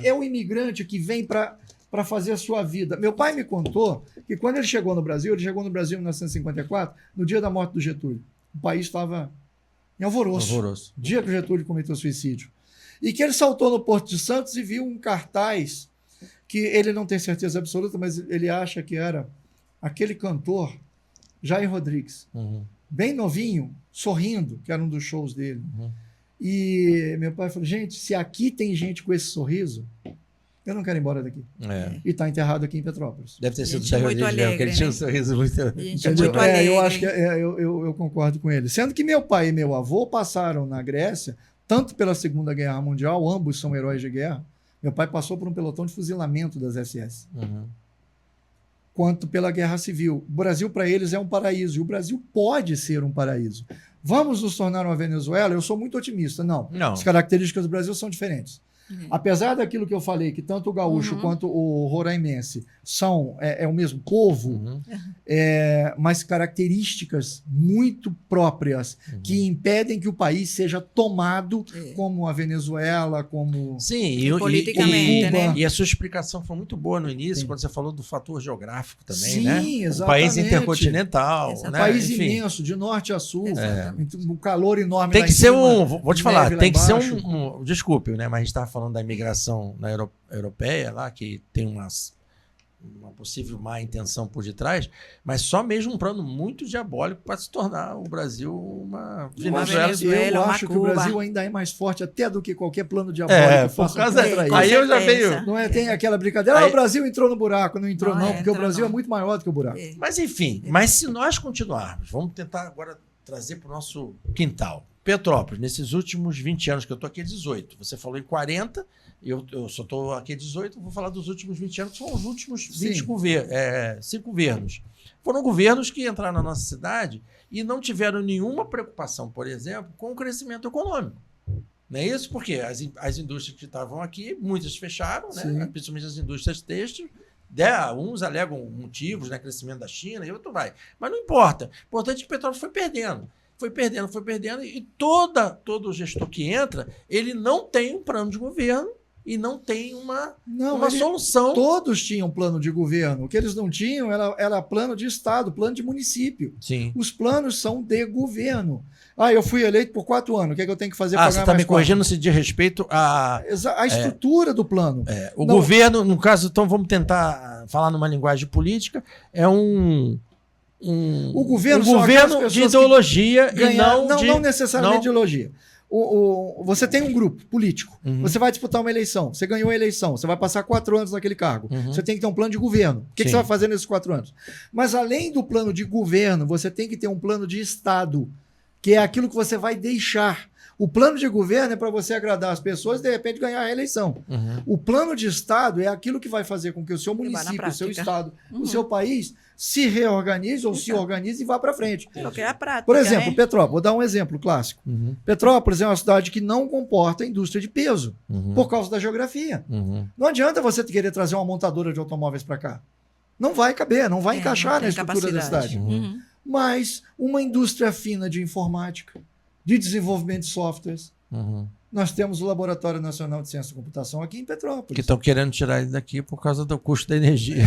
é o imigrante que vem para fazer a sua vida. Meu pai me contou que quando ele chegou no Brasil em 1954, no dia da morte do Getúlio. O país estava em alvoroço. Dia que o Getúlio cometeu suicídio. E que ele saltou no Porto de Santos e viu um cartaz que ele não tem certeza absoluta, mas ele acha que era aquele cantor, Jair Rodrigues. Bem novinho, sorrindo, que era um dos shows dele. E meu pai falou, gente, se aqui tem gente com esse sorriso, eu não quero ir embora daqui. E está enterrado aqui em Petrópolis. Deve ter sido o Jair Rodrigues, porque ele tinha um sorriso muito... muito alegre. Eu acho que eu concordo com ele. Sendo que meu pai e meu avô passaram na Grécia, tanto pela Segunda Guerra Mundial, ambos são heróis de guerra. Meu pai passou por um pelotão de fuzilamento das SS. Quanto pela Guerra Civil. O Brasil, para eles, é um paraíso. E o Brasil pode ser um paraíso. Vamos nos tornar uma Venezuela? Eu sou muito otimista. Não. As características do Brasil são diferentes. Apesar daquilo que eu falei, que tanto o gaúcho quanto o roraimense são o mesmo povo, mas características muito próprias que impedem que o país seja tomado como a Venezuela, como politicamente, né? E a sua explicação foi muito boa no início, quando você falou do fator geográfico também, Sim, né? exatamente. Um país intercontinental, né? Um país imenso, de norte a sul, um calor enorme. Tem lá que em ser cima, vou te falar, neve tem lá que ser embaixo. desculpe, né? Mas a gente estava falando da imigração na europeia lá, que tem uma possível má intenção por detrás, mas só mesmo um plano muito diabólico para se tornar o Brasil uma Venezuela. Eu acho que o Brasil ainda é mais forte até do que qualquer plano diabólico. Por causa aí eu já veio. Não tem aquela brincadeira, o Brasil entrou no buraco. Não entrou, não, porque o Brasil é muito maior do que o buraco. Mas enfim, mas se nós continuarmos, vamos tentar agora trazer para o nosso quintal. Petrópolis, nesses últimos 20 anos, que eu estou aqui há 18, você falou em 40, eu só estou aqui há 18, vou falar dos últimos 20 anos, que são os últimos 5 governos. Foram governos que entraram na nossa cidade e não tiveram nenhuma preocupação, por exemplo, com o crescimento econômico. Não é isso? Porque as indústrias que estavam aqui, muitas fecharam, né? Principalmente as indústrias têxteis. Uns alegam motivos, né? Crescimento da China e outro vai. Mas não importa. O importante é que o petróleo foi perdendo. Foi perdendo, e todo gestor que entra, ele não tem um plano de governo e não tem uma solução. Todos tinham plano de governo. O que eles não tinham era plano de Estado, plano de município. Sim. Os planos são de governo. Eu fui eleito por 4 anos, o que é que eu tenho que fazer para ganhar mais você está me corrigindo se diz respeito à estrutura do plano. Governo, no caso, então vamos tentar falar numa linguagem política, é um governo de ideologia e não necessariamente ideologia. Você tem um grupo político, você vai disputar uma eleição, você ganhou a eleição, você vai passar 4 anos naquele cargo, você tem que ter um plano de governo. O que você vai fazer nesses 4 anos? Mas além do plano de governo, você tem que ter um plano de Estado, que é aquilo que você vai deixar. O plano de governo é para você agradar as pessoas e, de repente, ganhar a eleição. O plano de Estado é aquilo que vai fazer com que o seu município, o seu Estado, o seu país se reorganize ou se organize e vá para frente. Por exemplo, Petrópolis. Vou dar um exemplo clássico. Petrópolis é uma cidade que não comporta indústria de peso por causa da geografia. Não adianta você querer trazer uma montadora de automóveis para cá. Não vai caber, não vai encaixar na estrutura da cidade. Mas uma indústria fina de informática, de desenvolvimento de softwares. Nós temos o Laboratório Nacional de Ciência da Computação aqui em Petrópolis. Que estão querendo tirar ele daqui por causa do custo da energia.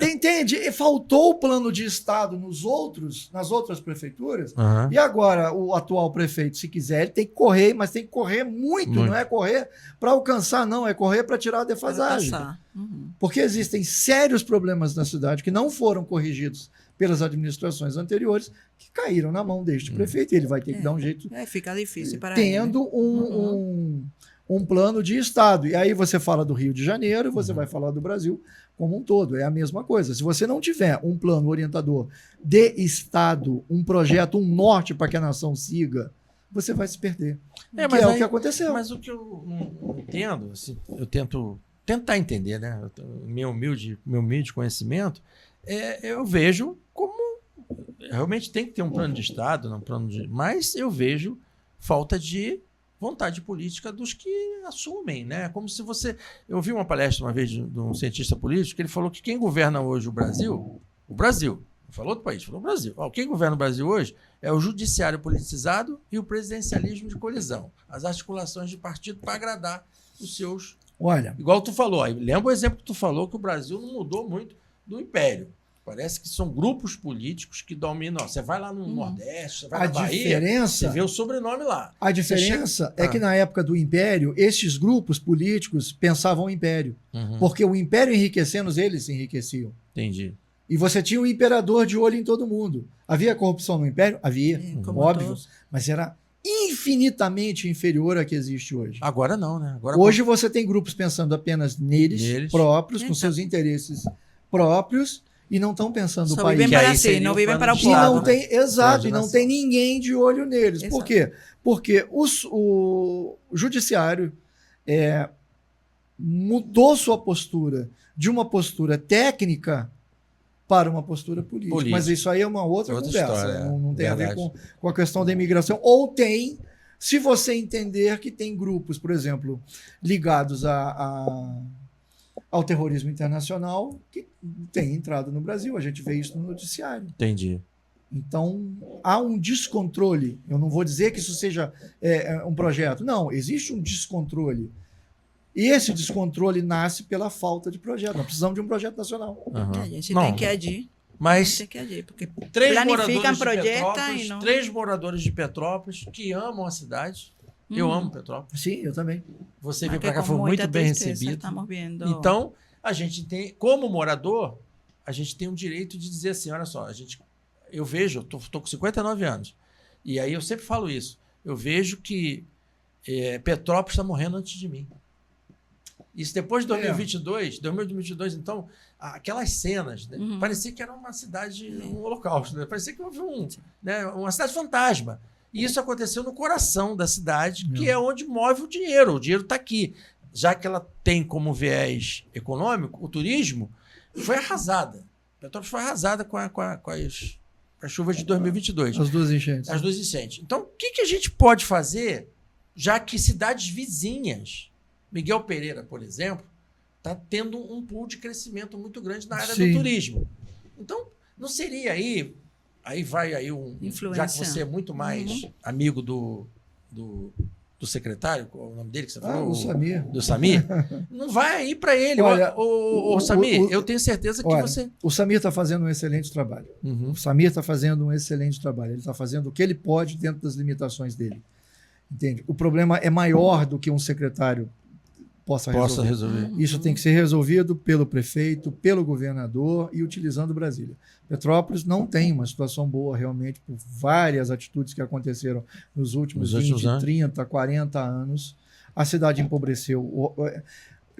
Entende? Faltou o plano de Estado nas outras prefeituras. E agora o atual prefeito, se quiser, ele tem que correr, mas tem que correr muito. Não é correr para alcançar, não. É correr para tirar a defasagem. Porque existem sérios problemas na cidade que não foram corrigidos pelas administrações anteriores, que caíram na mão deste prefeito. Ele vai ter que dar um jeito. Fica difícil para tendo ele, um plano de Estado. E aí você fala do Rio de Janeiro, você vai falar do Brasil como um todo. É a mesma coisa. Se você não tiver um plano orientador de Estado, um projeto, um norte para que a nação siga, você vai se perder. É, Que mas é o aí- que aconteceu. Mas o que eu não entendo, assim, eu tento tentar entender, né? Meu humilde conhecimento, eu vejo como realmente tem que ter um plano de Estado, mas eu vejo falta de vontade política dos que assumem, né? Como se você... Eu vi uma palestra uma vez de um cientista político que ele falou que quem governa hoje o Brasil, não falou outro país, falou o Brasil. Ó, quem governa o Brasil hoje é o judiciário politizado e o presidencialismo de colisão. As articulações de partido para agradar os seus... Olha, Igual tu falou, aí, lembra o exemplo que tu falou que o Brasil não mudou muito do Império. Parece que são grupos políticos que dominam. Você vai lá no Nordeste, você vai a na Bahia, diferença... você vê o sobrenome lá. A diferença chega- é que na época do Império, esses grupos políticos pensavam o Império. Uhum, Porque o Império enriquecendo, eles se enriqueciam. entendi. E você tinha um imperador de olho em todo mundo. Havia corrupção no Império? Havia, Como óbvio. todos. Mas era infinitamente inferior à que existe hoje. Agora não, né? Agora Hoje você tem grupos pensando apenas neles próprios, com Exato. seus interesses próprios, e não estão pensando no Só país. vivem Que para aí si, seria não o vivem plano para o de E Estado, não povo. né? tem, exato, e não Coordenação. tem ninguém de olho neles. Por Exato. quê? Porque o judiciário mudou sua postura de uma postura técnica para uma postura política. Mas isso aí é uma outra conversa. história, Não tem a ver verdade. com a questão da imigração. Ou tem, se você entender que tem grupos, por exemplo, ligados ao terrorismo internacional, que tem entrado no Brasil. A gente vê isso no noticiário. Entendi. Então, há um descontrole. Eu não vou dizer que isso seja um projeto. Não, existe um descontrole. E esse descontrole nasce pela falta de projeto. Nós precisamos de um projeto nacional. Uhum. A gente Não, tem que agir. Mas Tem que agir, porque três planificam, moradores de projetam Petrópolis, e não... três moradores de Petrópolis que amam a cidade. Eu amo Petrópolis. Sim, eu também. Você Mas veio que para cá, com foi muita muito bem tristeza recebido. Estamos vendo. Então, a gente tem, como morador, a gente tem o direito de dizer assim, olha só, eu vejo, tô com 59 anos, e aí eu sempre falo isso, eu vejo que Petrópolis está morrendo antes de mim. Isso depois de 2022, então, aquelas cenas, né, parecia que era uma cidade, um holocausto, né? Parecia que houve uma cidade fantasma. E isso aconteceu no coração da cidade, que é onde move o dinheiro está aqui. Já que ela tem como viés econômico, o turismo foi arrasada. Petrópolis foi arrasada com as chuvas de 2022. As duas enchentes. As duas enchentes. Então, o que a gente pode fazer, já que cidades vizinhas, Miguel Pereira, por exemplo, está tendo um pool de crescimento muito grande na área do turismo. Então, não seria aí vai aí já que você é muito mais amigo do secretário, qual é o nome dele que você falou? O Samir. Do Samir? Não vai aí para ele. Olha, o Samir, eu tenho certeza que você... O Samir está fazendo um excelente trabalho. Uhum. O Samir está fazendo um excelente trabalho. Ele está fazendo o que ele pode dentro das limitações dele. Entende? O problema é maior do que um secretário possa resolver. Isso tem que ser resolvido pelo prefeito, pelo governador e utilizando Brasília. Petrópolis não tem uma situação boa realmente por várias atitudes que aconteceram nos últimos 20, 30, 40 anos. A cidade empobreceu.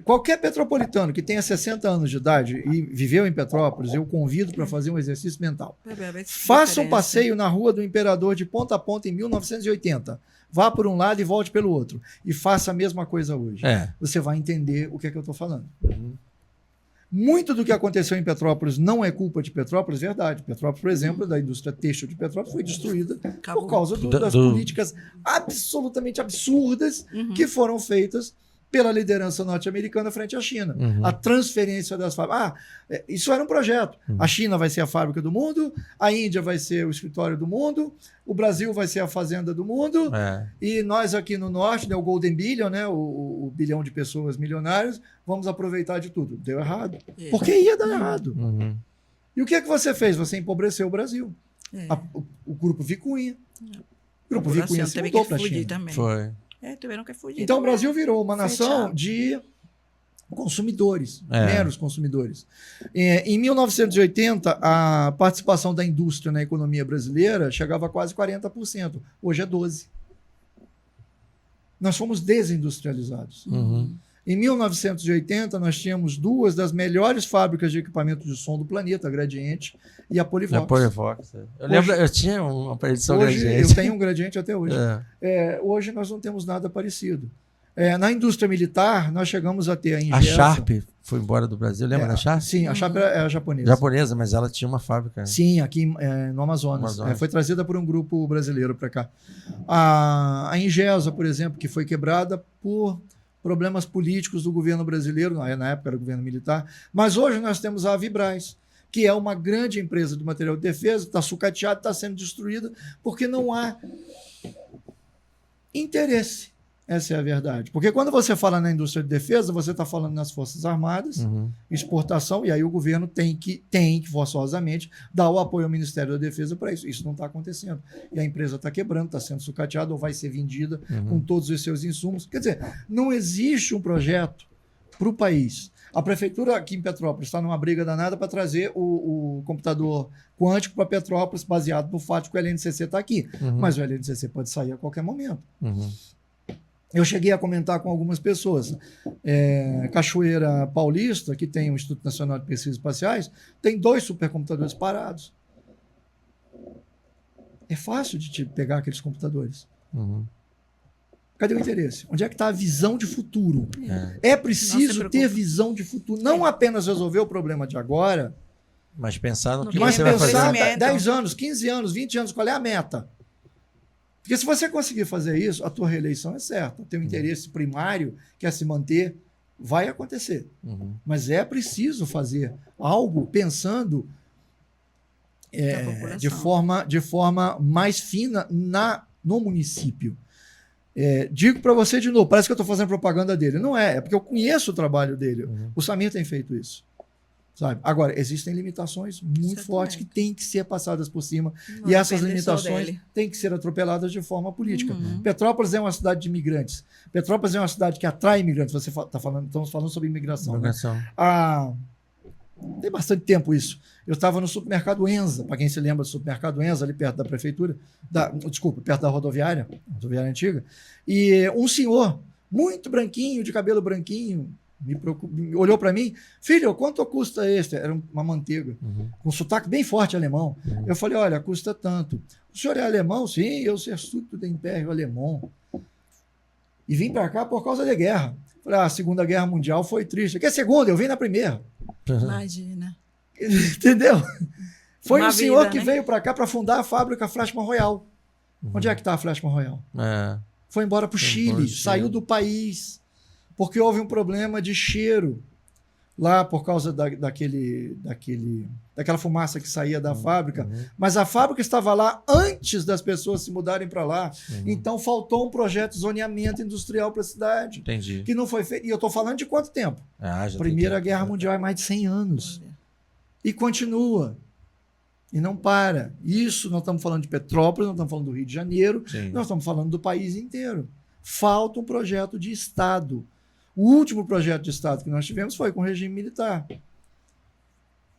Qualquer petropolitano que tenha 60 anos de idade e viveu em Petrópolis, eu convido para fazer um exercício mental. Faça um passeio na Rua do Imperador de ponta a ponta em 1980. Vá por um lado e volte pelo outro. E faça a mesma coisa hoje. Você vai entender o que é que eu estou falando. Muito do que aconteceu em Petrópolis não é culpa de Petrópolis, verdade. Petrópolis, por exemplo, da indústria têxtil de Petrópolis foi destruída por causa das políticas absolutamente absurdas que foram feitas pela liderança norte-americana frente à China. A transferência das fábricas. Isso era um projeto. A China vai ser a fábrica do mundo, a Índia vai ser o escritório do mundo, o Brasil vai ser a fazenda do mundo, e nós aqui no norte, o Golden Billion, o bilhão de pessoas milionárias, vamos aproveitar de tudo. Deu errado. Porque ia dar errado. E o que é que você fez? Você empobreceu o Brasil. O Grupo Vicunha. O Grupo Vicunha se mudou para a China. Também. Foi. Tiveram que fugir. Então o Brasil virou uma nação de consumidores, meros consumidores. Em 1980, a participação da indústria na economia brasileira chegava a quase 40%. Hoje é 12%. Nós fomos desindustrializados. Em 1980, nós tínhamos 2 das melhores fábricas de equipamento de som do planeta, a Gradiente e a Polivox. A Polivox. Eu lembro, eu tinha uma aparelho de som Hoje, Gradiente. eu tenho um Gradiente até hoje. Hoje nós não temos nada parecido. Na indústria militar, nós chegamos a ter a Ingesa. A Sharp foi embora do Brasil, lembra da Sharp? Sim, a Sharp é a japonesa. Japonesa, mas ela tinha uma fábrica. Sim, aqui no Amazonas. Foi trazida por um grupo brasileiro para cá. A Ingesa, por exemplo, que foi quebrada por problemas políticos do governo brasileiro, na época era o governo militar, mas hoje nós temos a Vibraz, que é uma grande empresa de material de defesa, está sucateada, está sendo destruída, porque não há interesse. Essa é a verdade. Porque quando você fala na indústria de defesa, você está falando nas Forças Armadas, exportação, e aí o governo tem que forçosamente dar o apoio ao Ministério da Defesa para isso. Isso não está acontecendo. E a empresa está quebrando, está sendo sucateada ou vai ser vendida com todos os seus insumos. Quer dizer, não existe um projeto para o país. A prefeitura aqui em Petrópolis está numa briga danada para trazer o computador quântico para Petrópolis, baseado no fato que o LNCC está aqui. Mas o LNCC pode sair a qualquer momento. Eu cheguei a comentar com algumas pessoas. Cachoeira Paulista, que tem o Instituto Nacional de Pesquisas Espaciais, tem 2 supercomputadores parados. É fácil de pegar aqueles computadores. Cadê o interesse? Onde é que está a visão de futuro? É preciso ter visão de futuro. Não apenas resolver o problema de agora, mas pensar no que mas você vai fazer. pensar 10 anos, 15 anos, 20 anos, qual é a meta? Porque se você conseguir fazer isso, a tua reeleição é certa. O teu interesse primário, que é se manter, vai acontecer. Mas é preciso fazer algo pensando de forma mais fina no município. Digo para você de novo, parece que eu estou fazendo propaganda dele. Não é porque eu conheço o trabalho dele. O Samir tem feito isso. Sabe? Agora, existem limitações muito fortes que têm que ser passadas por cima. E essas limitações têm que ser atropeladas de forma política. Petrópolis é uma cidade de imigrantes. Petrópolis é uma cidade que atrai imigrantes. Estamos falando sobre imigração. Né? Tem bastante tempo isso. Eu estava no supermercado Enza, para quem se lembra do supermercado Enza, ali perto da prefeitura, perto da rodoviária antiga, e um senhor, muito branquinho, de cabelo branquinho, olhou para mim, filho, quanto custa este? Era uma manteiga, com sotaque bem forte alemão. Eu falei, olha, custa tanto. O senhor é alemão? Sim, eu sou estudo do Império Alemão. E vim para cá por causa da guerra. Falei, a Segunda Guerra Mundial foi triste. Que é a segunda, eu vim na primeira. Imagina. Entendeu? Foi um senhor vida, que veio para cá para fundar a fábrica Flashman Royal. Onde é que está a Flashman Royal? Foi embora para o Chile, saiu do país, porque houve um problema de cheiro lá por causa daquela fumaça que saía da fábrica. Mas a fábrica estava lá antes das pessoas se mudarem para lá. Então faltou um projeto de zoneamento industrial para a cidade. Entendi. Que não foi feito. E eu estou falando de quanto tempo? Primeira Guerra Mundial é mais de 100 anos. E continua. E não para. Isso, nós estamos falando de Petrópolis, nós estamos falando do Rio de Janeiro, nós estamos falando do país inteiro. Falta um projeto de Estado. O último projeto de Estado que nós tivemos foi com o regime militar.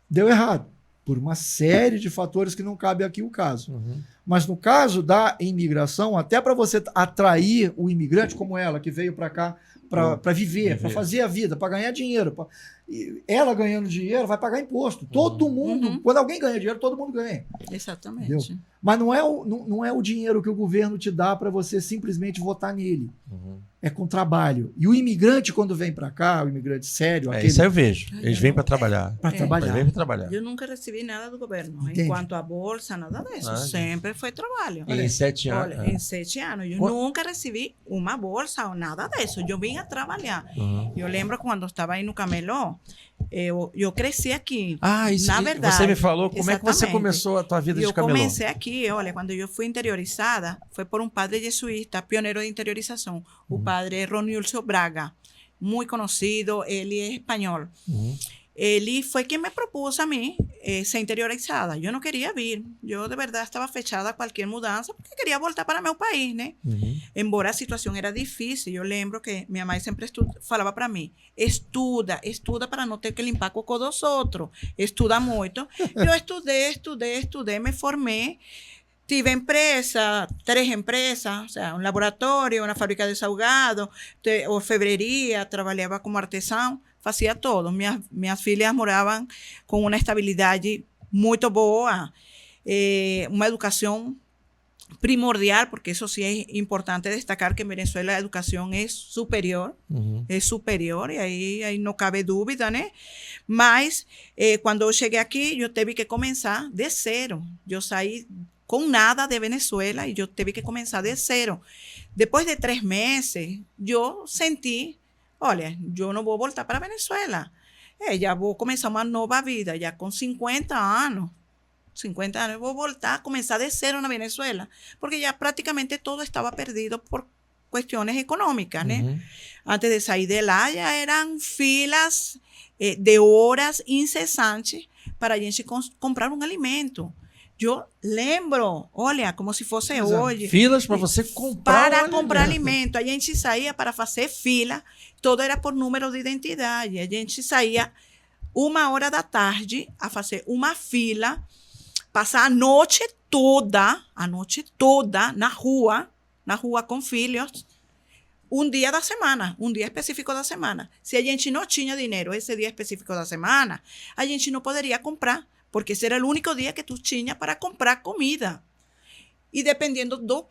Deu errado, por uma série de fatores que não cabe aqui o caso. Mas no caso da imigração, até para você atrair o imigrante como ela, que veio para cá para viver, para fazer a vida, para ganhar dinheiro. Ela ganhando dinheiro vai pagar imposto. Todo mundo, quando alguém ganha dinheiro, todo mundo ganha. Exatamente. Entendeu? Mas não é o dinheiro que o governo te dá para você simplesmente votar nele. É com trabalho. E o imigrante, quando vem para cá, o imigrante sério... Isso aí eu vejo. Eles vêm para trabalhar. Trabalhar. Vêm para trabalhar. Eu nunca recebi nada do governo. Entendi. Enquanto a bolsa, nada disso. Sempre foi trabalho. E em 7 anos? Olha, em 7 anos. Eu nunca recebi uma bolsa ou nada disso. Eu vim a trabalhar. Eu lembro quando estava aí no Camelô, eu cresci aqui. Isso na verdade. Você me falou como é que você começou a tua vida de Camelô. Eu comecei aqui, olha, quando eu fui interiorizada, foi por um padre jesuíta, pioneiro de interiorização, o padre Ronilson Braga, muito conhecido, ele é espanhol. Ele foi quem me propôs a mim ser interiorizada. Eu não queria vir. Eu, de verdade, estava fechada a qualquer mudança porque queria voltar para meu país, né? Embora a situação era difícil, eu lembro que minha mãe sempre falava para mim, estuda para não ter que limpar cocô dos outros. Estuda muito. Eu estudei, me formei. Tive empresa, 3 empresas, o sea, un laboratorio, una fábrica de salgado, orfebrería, trabajaba como artesão, fazia todo. Minhas filhas moravam com uma estabilidade muito boa, uma educação primordial, porque eso sí es importante destacar que en Venezuela la educación es superior, y ahí no cabe dúvida, ¿no? Mas, cuando yo llegué aquí, yo tuve que comenzar de cero. Yo salí con nada de Venezuela y yo tuve que comenzar de cero. Después de 3 meses, yo sentí, olha, yo no voy a voltar para Venezuela. Ya voy a comenzar una nueva vida, ya con 50 años. 50 años, voy a voltar a comenzar de cero en Venezuela, porque ya prácticamente todo estaba perdido por cuestiones económicas, ¿no? Antes de salir de lá, ya eran filas de horas incesantes para a gente comprar um alimento. Eu lembro, olha, como se fosse hoje. Filas para você comprar para comprar alimento. A gente saía para fazer fila, todo era por número de identidade. A gente saía 1h da tarde a fazer uma fila, passar a noite toda na rua com filhos, um dia da semana, um dia específico da semana. Se a gente não tinha dinheiro esse dia específico da semana, a gente não poderia comprar, porque esse era o único dia que tu tinha para comprar comida. E dependendo do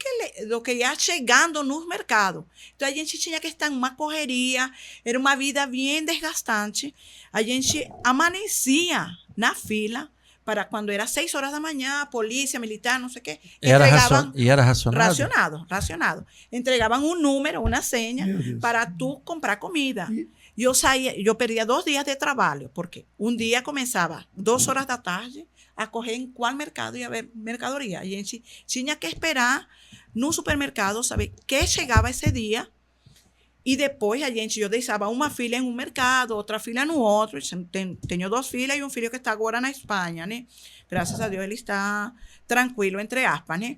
que ia chegando no mercado. Então, a gente tinha que estar em uma correria, era uma vida bem desgastante. A gente amanhecia na fila, para quando era 6 horas da manhã, polícia, militar, não sei o quê. Era racionado? Racionado. Entregavam um número, uma senha, para tu comprar comida. Eu perdia 2 dias de trabalho, porque um dia começava 2 horas da tarde a correr em qual mercado ia haver mercadoria. A gente tinha que esperar no supermercado, saber que chegava esse dia. E depois eu deixava uma filha em um mercado, outra filha no outro. Tenho 2 filhas e um filho que está agora na Espanha, né? Graças a Deus ele está tranquilo, entre aspas, né?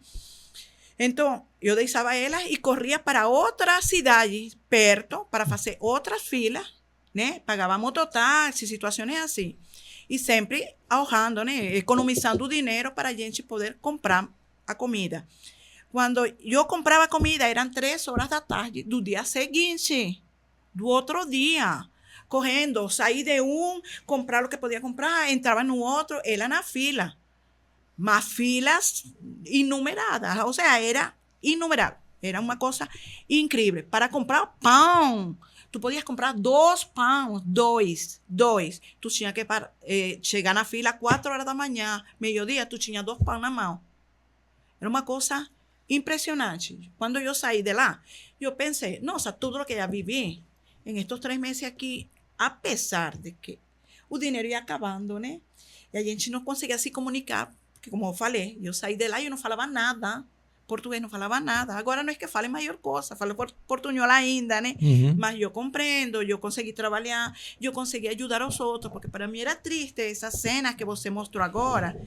Então, eu deixava elas e corria para outra cidade perto para fazer outras filas, né? Pagava mototáxi, situações assim. E sempre ahorrando, né? Economizando dinheiro para a gente poder comprar a comida. Quando eu comprava comida, eram 3 horas da tarde do dia seguinte, do outro dia, correndo, saí de um, comprar o que podia comprar, entrava no outro, ela na fila. Mas filas inumeradas, ou seja, era inumerável. Era uma coisa incrível. Para comprar pão, tu podias comprar 2 pães, dois. Tu tinha que chegar na fila 4 horas da manhã, meio-dia, tu tinha 2 pães na mão. Era uma coisa impressionante. Quando eu saí de lá, eu pensei, nossa, tudo o que já vivi em estes 3 meses aqui, apesar de que o dinheiro ia acabando, né? E a gente não conseguia se comunicar, porque, como eu falei, eu saí de lá e eu não falava nada. Português não falava nada. Agora não é que fale maior coisa, falo portunhol ainda, né? Mas eu compreendo, eu consegui trabalhar, eu consegui ajudar os outros, porque para mim era triste essa cena que você mostrou agora,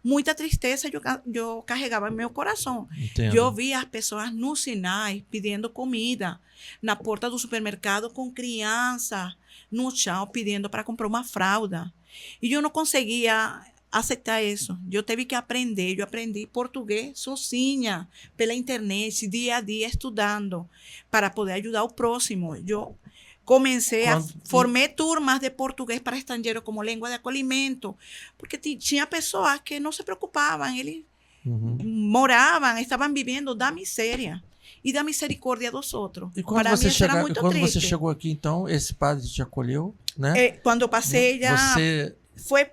muita tristeza eu carregava em meu coração. Entendo. Eu via as pessoas nos sinais pedindo comida, na porta do supermercado com criança, no chão pedindo para comprar uma fralda. E eu não conseguia aceitar isso. Eu tive que aprender. Eu aprendi português sozinha, pela internet, dia a dia, estudando, para poder ajudar o próximo. Eu comecei formar turmas de português para estrangeiros como língua de acolhimento, porque tinha pessoas que não se preocupavam, eles moravam, estavam vivendo da miséria e da misericórdia dos outros. E quando para você mim, era muito triste. Você chegou aqui, então, esse padre te acolheu, né? Quando eu passei já... Você...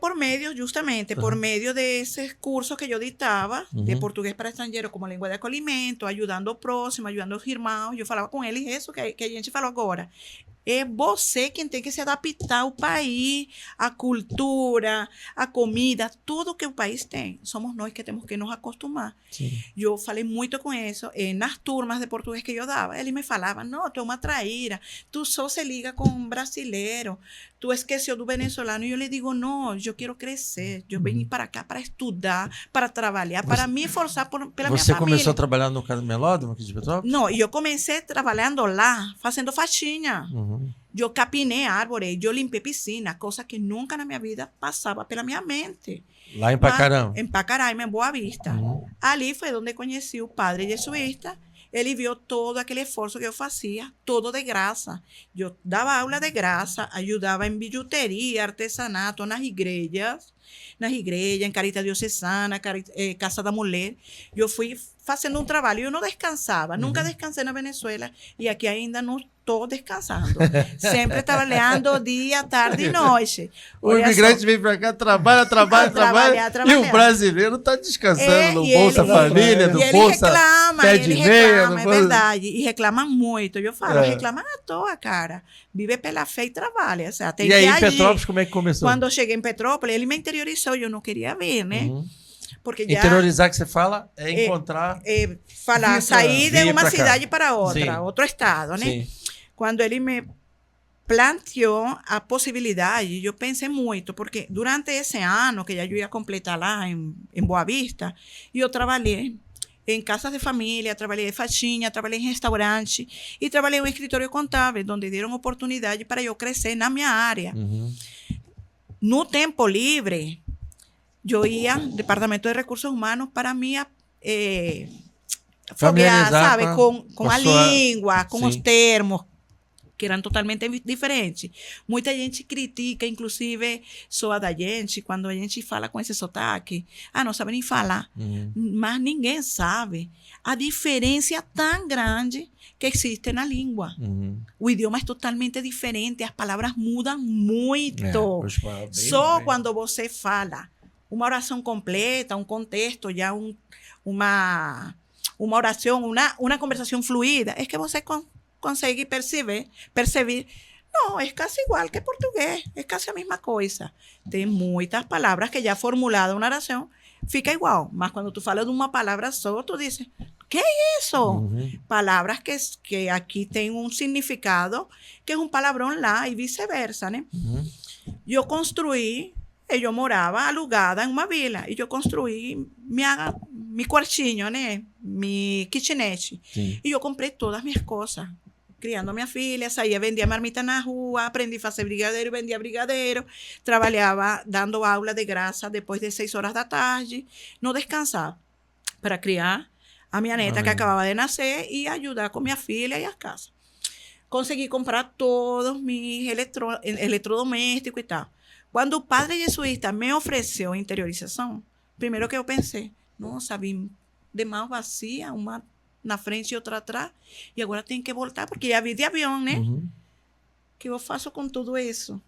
por medio, justamente, por medio de esos cursos que yo dictaba, de portugués para extranjeros como lengua de acolhimento, ayudando ao próximo, ayudando aos irmãos. Eu falava com eles isso que a gente falou agora. É você quem tem que se adaptar ao país, à cultura, à comida, tudo que o país tem. Somos nós que temos que nos acostumar. Sim. Eu falei muito com isso. Nas turmas de português que eu dava, eles me falavam, não, tu é uma traíra, tu só se liga com um brasileiro, tu esqueceu do venezuelano. E eu lhe digo, não, eu quero crescer, eu venho para cá para estudar, para trabalhar, para me esforçar pela minha família. Você começou a trabalhar no Melódromo aqui de Petrópolis? Não, eu comecei trabalhando lá, fazendo faxina. eu capinei árvore, eu limpei piscina, coisa que nunca na minha vida passava pela minha mente. Lá em Pacaraima. Em Pacaraima, em Boa Vista. Ali foi onde conheci o padre jesuíta. Ele viu todo aquele esforço que eu fazia, todo de graça. Eu dava aula de graça, ajudava em bijuteria, artesanato nas igrejas, em Caritas Diocesana, Casa da Mulher. Eu fui fazendo um trabalho, eu não descansava, nunca descansei na Venezuela e aqui ainda não estou descansando. Sempre trabalhando dia, tarde e noite. O imigrante vem para cá, trabalha. E o brasileiro está descansando no Bolsa Família, no Bolsa Pé de Meia. É verdade. E reclama muito. Eu falo, reclama à toa, cara. Vive pela fé e trabalha. O sea, tem e aí, em Petrópolis, como é que começou? Quando eu cheguei em Petrópolis, ele me interiorizou, eu não queria vir, né? Porque já, interiorizar que você fala é encontrar... sair de uma cidade para outra, Sim. outro estado, né? Sim. Quando ele me planteou a possibilidade, eu pensei muito, porque durante esse ano que já eu ia completar lá em Boa Vista, eu trabalhei em casas de família, trabalhei de faxina, trabalhei em restaurante e trabalhei em um escritório contábil, onde deram oportunidade para eu crescer na minha área. No tempo livre, eu ia ao Departamento de Recursos Humanos para me foguear, sabe, com a língua, com os termos, que eram totalmente diferentes. Muita gente critica, inclusive, soa da gente, quando a gente fala com esse sotaque. Ah, não sabe nem falar. Mas ninguém sabe a diferença tão grande que existe na língua. O idioma é totalmente diferente, as palavras mudam muito. Só quando você fala uma oração completa, um contexto, já uma oração, uma conversação fluida, é que você consegue perceber, não, é quase igual que português, é quase a mesma coisa. Tem muitas palavras que já formulada uma oração, fica igual, mas quando tu fala de uma palavra só, tu dices, que é isso? Palavras que aqui tem um significado, que é um palavrão lá e vice-versa, né? Eu construí, eu morava alugada em uma vila, e eu construí meu quartinho, né? Mi kitchenette. Sim. E eu comprei todas as minhas coisas. Criando minha filha, saía, vendia marmita na rua, aprendi a fazer brigadeiro, vendia brigadeiro, trabalhava dando aula de graça depois de 6 horas da tarde, não descansava, para criar a minha neta que acabava de nascer e ajudar com minha filha e a casa. Consegui comprar todos meus eletrodomésticos e tal. Quando o padre jesuíta me ofereceu interiorização, primeiro que eu pensei, nossa, vim de mão vazia, uma na frente e outra atrás, e agora tem que voltar, porque já vim de avião, né? O que eu faço com tudo isso?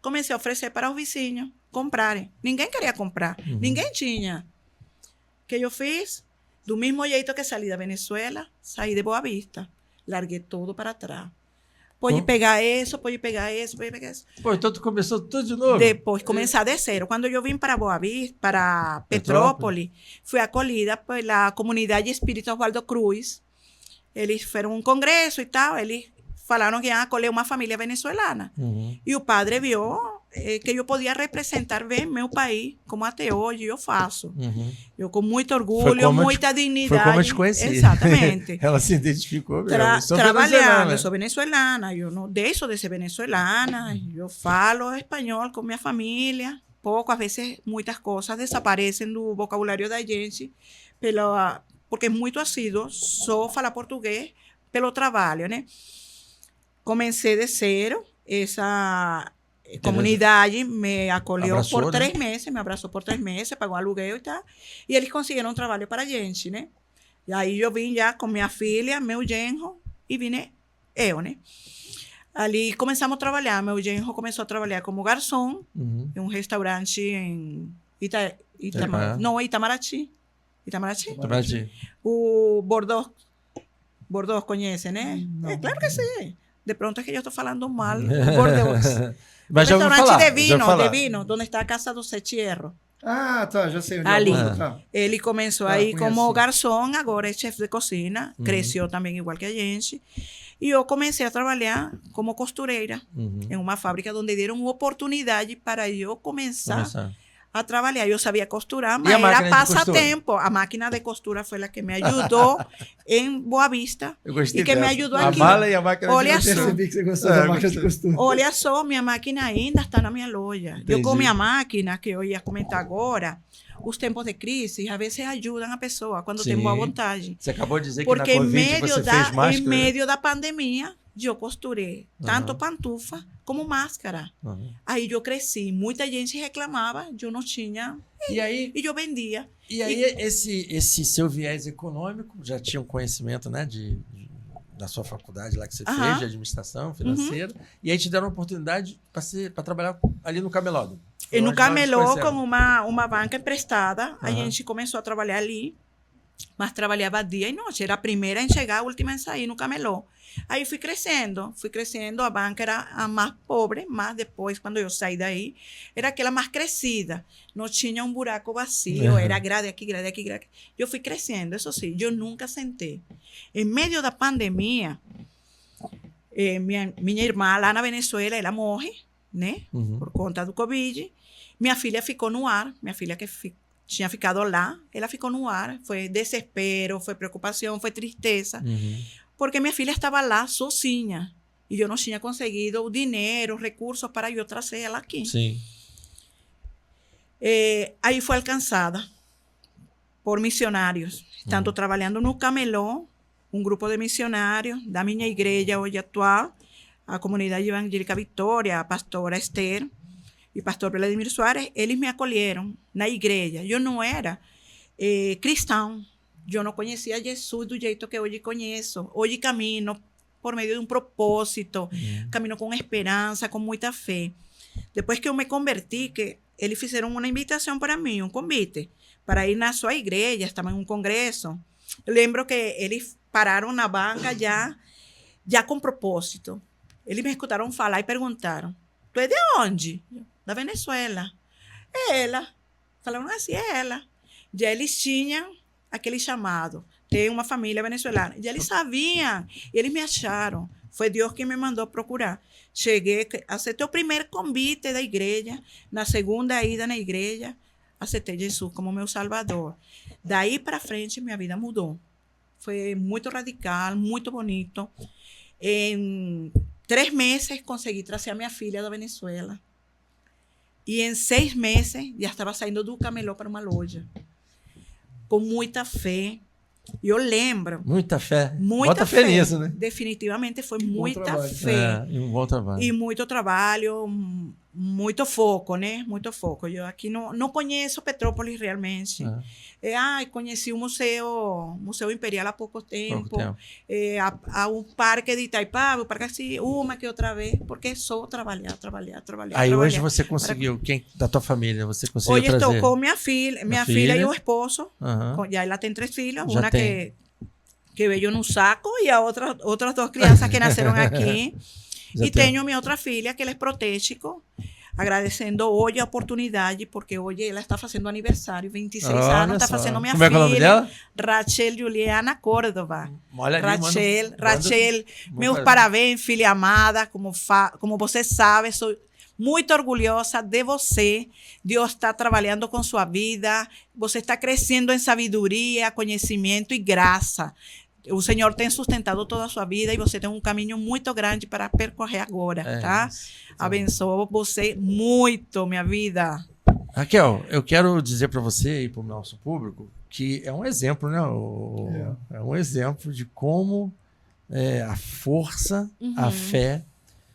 Comecei a oferecer para os vizinhos comprarem. Ninguém queria comprar, ninguém tinha. O que eu fiz? Do mesmo jeito que saí da Venezuela, saí de Boa Vista, larguei tudo para trás. Pode pegar isso, pode pegar isso, pode pegar isso. Pô, então tu começou tudo de novo? Depois, começar de zero. Quando eu vim para Boa Vista, para Petrópolis, fui acolhida pela comunidade Espírita Oswaldo Cruz. Eles foram a um congresso e tal, eles falaram que iam acolher uma família venezuelana. E o padre viu que eu podia representar bem meu país, como até hoje eu faço. Eu com muito orgulho, muita dignidade. Foi como eu te conheci. Exatamente. Ela se identificou mesmo. Trabalhando, eu sou venezuelana, eu não deixo de ser venezuelana, eu falo espanhol com minha família, pouco, às vezes muitas coisas desaparecem do vocabulário da gente, porque é muito assíduo, só falar português pelo trabalho, né? Comecei de zero, essa comunidade me acolheu por 3 meses, me abraçou por 3 meses, pagou aluguel e tal, e eles conseguiram um trabalho para a gente, né? E aí eu vim já com minha filha, meu genro, e vim eu, né? Ali começamos a trabalhar, meu genro começou a trabalhar como garçom em um restaurante em Itamaraty. O Bordeaux conhece, né? Não. Claro que sim. De pronto é que eu estou falando mal do Bordeaux. Mas já Restaurante de vinho, onde está a Casa do Setierro. Ah, tá, já sei onde Ali. Tá. Ele começou aí como garçom, agora é chefe de cozinha, cresceu também igual que a gente. E eu comecei a trabalhar como costureira em uma fábrica onde deram oportunidade para eu começar a trabalhar. Eu sabia costurar, E mas a máquina era de passatempo. A máquina de costura foi a que me ajudou em Boa Vista. Eu gostei E que me dessa. ajudou A aqui. mala e a máquina Olha de só. Eu costura. percebi que você gostou da máquina de gostei. costura. Olha só, minha máquina ainda está na minha loja. Entendi. Eu com minha máquina, que eu ia comentar agora, os tempos de crise, às vezes ajudam a pessoa quando tem boa Sim. vontade. Você acabou de dizer Porque que na Covid você fez máscara. em meio da pandemia, eu costurei tanto Uhum. pantufa como máscara. Uhum. Aí eu cresci. Muita gente reclamava, eu não tinha, E aí, e eu vendia. esse seu viés econômico, já tinha um conhecimento, né, da sua faculdade lá que você Aham. fez, de administração financeira, e aí te deram uma oportunidade para trabalhar ali no Camelódromo. Foi E no onde nós nos Camelô, conhecemos. com uma banca emprestada, a Aham. gente começou a trabalhar ali, mas trabalhava dia e noite. Era a primeira em chegar, a última em sair no Camelô. Aí fui crescendo, a banca era a mais pobre, mas depois, quando eu saí daí, era aquela mais crescida. Não tinha um buraco vazio, Uhum. era grade aqui, grade aqui, grade aqui. Eu fui crescendo, isso sim, eu nunca sentei. Em meio da pandemia, minha irmã lá na Venezuela, ela morre, né? Uhum. Por conta do Covid. Minha filha ficou no ar, minha filha que tinha ficado lá, ela ficou no ar. Foi desespero, foi preocupação, foi tristeza. Uhum. Porque minha filha estava lá sozinha. E eu não tinha conseguido o dinheiro, os recursos para eu trazer ela aqui. Sim. Aí foi alcançada por missionários. Tanto trabalhando no Camelô, um grupo de missionários da minha igreja hoje atual, a comunidade evangélica Vitória, a pastora Esther e pastor Vladimir Soares, eles me acolheram na igreja. Eu não era cristão, eu não conhecia Jesus do jeito que hoje conheço. Hoje camino por meio de um propósito, camino com esperança, com muita fé. Depois que eu me converti, que eles fizeram uma invitação para mim, um convite, para ir na sua igreja, estava em um congresso. Eu lembro que eles pararam na banca já com propósito. Eles me escutaram falar e perguntaram: "Tu é de onde?" "Da Venezuela." "É ela." Falaram assim: "É ela." Já eles tinham aquele chamado. Tem uma família venezuelana. Já eles sabiam. E eles me acharam. Foi Deus que me mandou procurar. Cheguei, aceitei o primeiro convite da igreja. Na segunda ida na igreja, aceitei Jesus como meu salvador. Daí para frente, minha vida mudou. Foi muito radical, muito bonito. Em 3 meses, consegui trazer a minha filha da Venezuela. E em 6 meses, já estava saindo do Camelô para uma loja. Com muita fé. E eu lembro. Muita fé. Muita Bota fé. fé nisso, né? Definitivamente foi Bom muita trabalho. fé. E um bom trabalho. E muito trabalho, muito foco, né? Muito foco. Eu aqui não conheço Petrópolis realmente. Conheci o Museu Imperial há pouco tempo. Há um parque de Itaipava, o parque assim, uma que outra vez, porque é só trabalhar. Aí hoje você conseguiu, quem da tua família, você conseguiu hoje trazer? Estou com minha filha e o esposo. Uhum. Já ela tem 3 filhos, Já uma tem. que veio num saco e a outras 2 crianças que nasceram aqui. Já E tenho minha outra filha, que ela é protético, agradecendo hoje a oportunidade, porque hoje ela está fazendo aniversário, 26 anos, está fazendo minha Como filha. Como é o nome dela? Rachel Juliana Córdova. Olha ali, Rachel, meus parabéns, filha amada, como você sabe, sou muito orgulhosa de você. Deus está trabalhando com sua vida, você está crescendo em sabedoria, conhecimento e graça. O Senhor tem sustentado toda a sua vida e você tem um caminho muito grande para percorrer agora, tá? Abençoo você muito, minha vida. Raquel, eu quero dizer para você e para o nosso público que é um exemplo, né? É um exemplo de como a força, a fé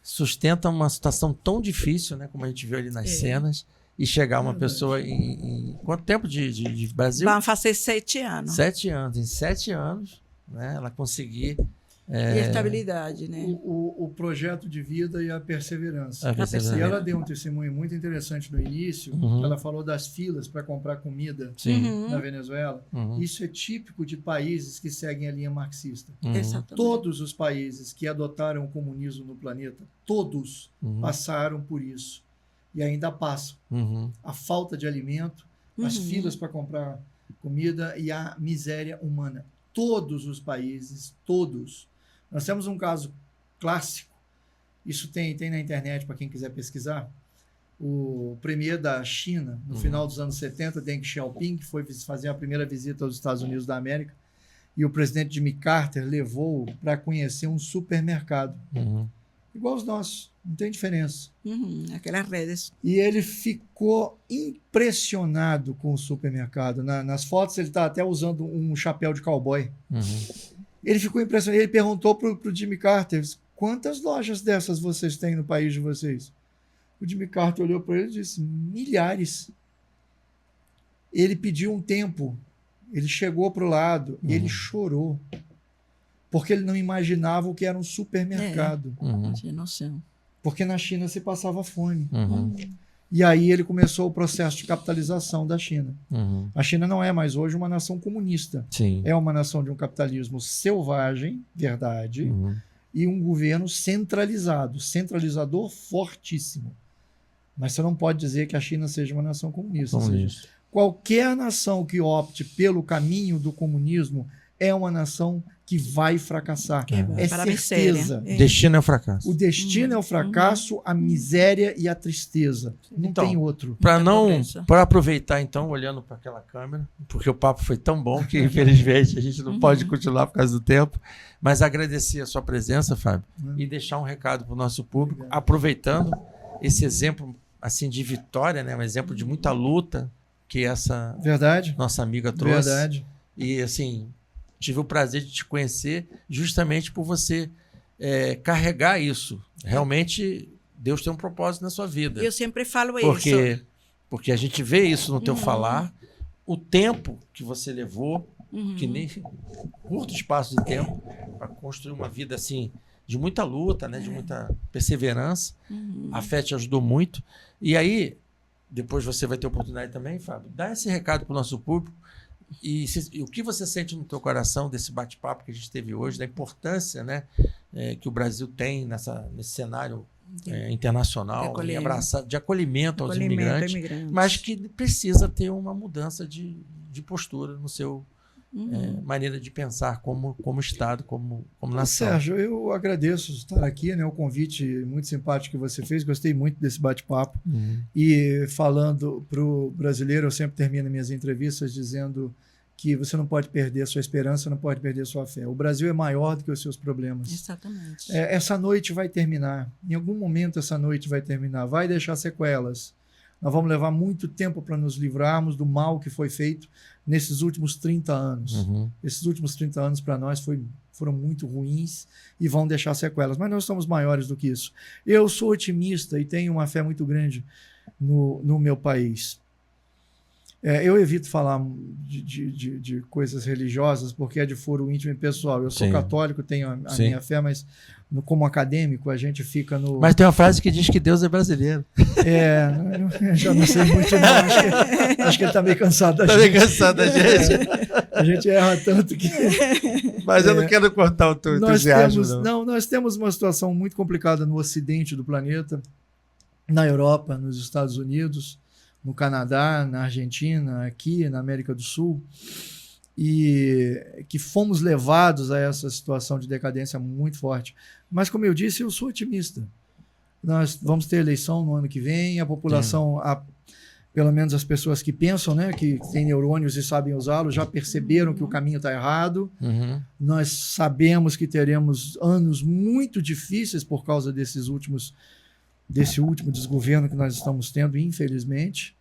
sustenta uma situação tão difícil, né? Como a gente viu ali nas cenas, e chegar uma pessoa em quanto tempo de Brasil? Vão fazer 7 anos. 7 anos. Em 7 anos, né? Ela conseguir... E estabilidade, né? O projeto de vida e a perseverança. perseverança. E ela deu um testemunho muito interessante no início. Ela falou das filas para comprar comida na Venezuela. Isso é típico de países que seguem a linha marxista. Exatamente. Todos os países que adotaram o comunismo no planeta, todos passaram por isso. E ainda passam. A falta de alimento, as filas para comprar comida e a miséria humana. Todos os países, todos. Nós temos um caso clássico, isso tem na internet para quem quiser pesquisar, o premier da China, no final dos anos 70, Deng Xiaoping, que foi fazer a primeira visita aos Estados Unidos da América, e o presidente Jimmy Carter levou para conhecer um supermercado. Igual os nossos, não tem diferença. Aquelas redes. E ele ficou impressionado com o supermercado. Nas fotos ele está até usando um chapéu de cowboy. Ele ficou impressionado. Ele perguntou para o Jimmy Carter, quantas lojas dessas vocês têm no país de vocês? O Jimmy Carter olhou para ele e disse, milhares. Ele pediu um tempo. Ele chegou para o lado e ele chorou. Porque ele não imaginava o que era um supermercado. Não tinha noção. Porque na China se passava fome. E aí ele começou o processo de capitalização da China. A China não é mais hoje uma nação comunista. Sim. É uma nação de um capitalismo selvagem, verdade, e um governo centralizado, centralizador fortíssimo. Mas você não pode dizer que a China seja uma nação comunista. Seja, qualquer nação que opte pelo caminho do comunismo é uma nação que vai fracassar. É certeza. O destino é o fracasso. O destino é o fracasso, a miséria e a tristeza. Não tem outro. Para aproveitar, então, olhando para aquela câmera, porque o papo foi tão bom que, infelizmente, a gente não pode continuar por causa do tempo, mas agradecer a sua presença, Fábio, e deixar um recado para o nosso público, aproveitando esse exemplo assim, de vitória, né? Um exemplo de muita luta que essa nossa amiga trouxe. Verdade. E, assim, tive o prazer de te conhecer justamente por você carregar isso. Realmente, Deus tem um propósito na sua vida. Eu sempre falo isso. Porque a gente vê isso no teu falar, o tempo que você levou, que nem curto espaço de tempo, para construir uma vida assim, de muita luta, né? De muita perseverança. A fé te ajudou muito. E aí, depois você vai ter oportunidade também, Fábio, dá esse recado para o nosso público. E o que você sente no teu coração desse bate-papo que a gente teve hoje, da importância, né, que o Brasil tem nesse cenário internacional de acolhimento aos imigrantes, mas que precisa ter uma mudança de postura no seu maneira de pensar como Estado, como nação. Sérgio, eu agradeço estar aqui, né, o convite muito simpático que você fez, gostei muito desse bate-papo. E falando para o brasileiro, eu sempre termino minhas entrevistas dizendo que você não pode perder a sua esperança, não pode perder a sua fé. O Brasil é maior do que os seus problemas. Exatamente. Essa noite vai terminar. Em algum momento essa noite vai terminar. Vai deixar sequelas. Nós vamos levar muito tempo para nos livrarmos do mal que foi feito nesses últimos 30 anos. Esses últimos 30 anos para nós foram muito ruins e vão deixar sequelas. Mas nós somos maiores do que isso. Eu sou otimista e tenho uma fé muito grande no meu país. Eu evito falar de coisas religiosas porque é de foro íntimo e pessoal. Eu sou católico, tenho a minha fé, mas como acadêmico a gente fica no... Mas tem uma frase que diz que Deus é brasileiro. Já não sei muito não. Acho que ele está meio cansado da gente. Está meio cansado da gente. A gente erra tanto que... Mas eu não quero cortar o teu entusiasmo. Nós temos uma situação muito complicada no ocidente do planeta, na Europa, nos Estados Unidos, no Canadá, na Argentina, aqui na América do Sul, e que fomos levados a essa situação de decadência muito forte. Mas, como eu disse, eu sou otimista. Nós vamos ter eleição no ano que vem, a população, pelo menos as pessoas que pensam, né, que têm neurônios e sabem usá-los, já perceberam que o caminho está errado. Nós sabemos que teremos anos muito difíceis por causa desse último desgoverno que nós estamos tendo, infelizmente.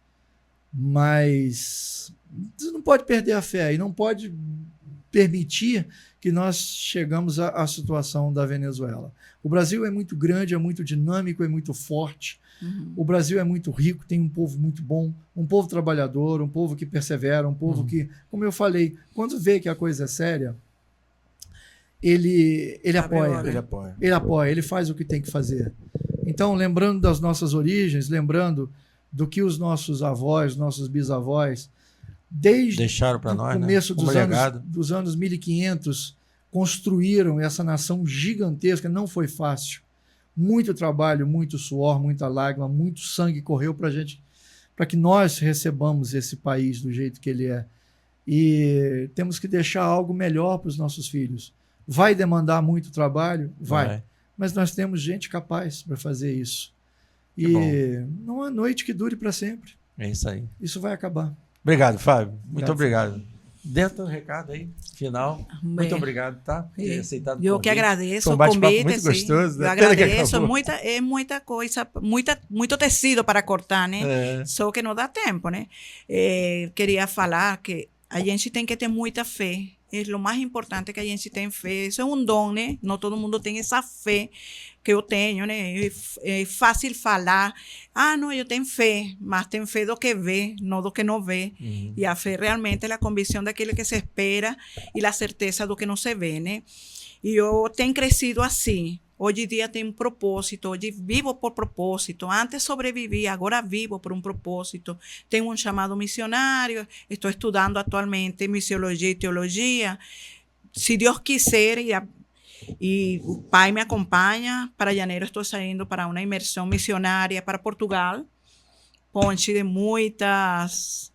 Mas você não pode perder a fé e não pode permitir que nós chegamos à situação da Venezuela. O Brasil é muito grande, é muito dinâmico, é muito forte. O Brasil é muito rico, tem um povo muito bom, um povo trabalhador, um povo que persevera, um povo que, como eu falei, quando vê que a coisa é séria, ele apoia, ele faz o que tem que fazer. Então, lembrando das nossas origens, lembrando do que os nossos avós, nossos bisavós, desde deixaram para nós, começo dos anos 1500, construíram essa nação gigantesca. Não foi fácil. Muito trabalho, muito suor, muita lágrima, muito sangue correu para que nós recebamos esse país do jeito que ele é. E temos que deixar algo melhor para os nossos filhos. Vai demandar muito trabalho? Vai. Mas nós temos gente capaz para fazer isso. E não há noite que dure para sempre. É isso aí. Isso vai acabar. Obrigado, Fábio. Muito obrigado. Dentro do recado aí, final. Muito obrigado, tá? Por ter aceitado o Eu convite. que agradeço Foi um o bate-papo convite. muito gostoso. Eu agradeço. É muita coisa, muito tecido para cortar, né? Só que não dá tempo, né? Queria falar que a gente tem que ter muita fé. É o mais importante que a gente tem fé. Isso é um dom, né? Não todo mundo tem essa fé que eu tenho, né? É fácil falar, não, eu tenho fé, mas tenho fé do que vê, não do que não vê. E a fé realmente é a convicção daquilo que se espera e a certeza do que não se vê, né? E eu tenho crescido assim. Hoje em dia tenho um propósito, hoje vivo por propósito. Antes sobrevivi, agora vivo por um propósito. Tenho um chamado missionário, estou estudando atualmente missiologia e teologia. Se Deus quiser, e o pai me acompanha, para janeiro estou saindo para uma imersão missionária para Portugal. Ponte de muitas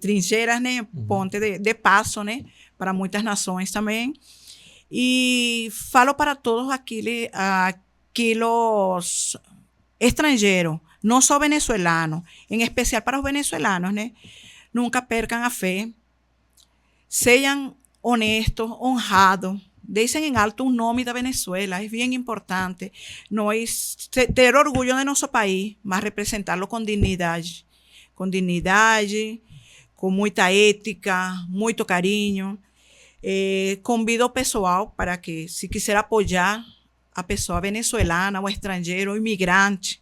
trincheiras, né? Ponte de passo, né? Para muitas nações também. E falo para todos aqueles estrangeiros, não só venezuelanos, em especial para os venezuelanos, né? Nunca percam a fé, sejam honestos, honrados, deixem em alto o nome da Venezuela, é bem importante. Nós ter orgulho de nosso país, mas representá-lo com dignidade, com muita ética, muito carinho. Convido o pessoal para que, se quiser apoiar a pessoa venezuelana, ou estrangeiro, ou imigrante,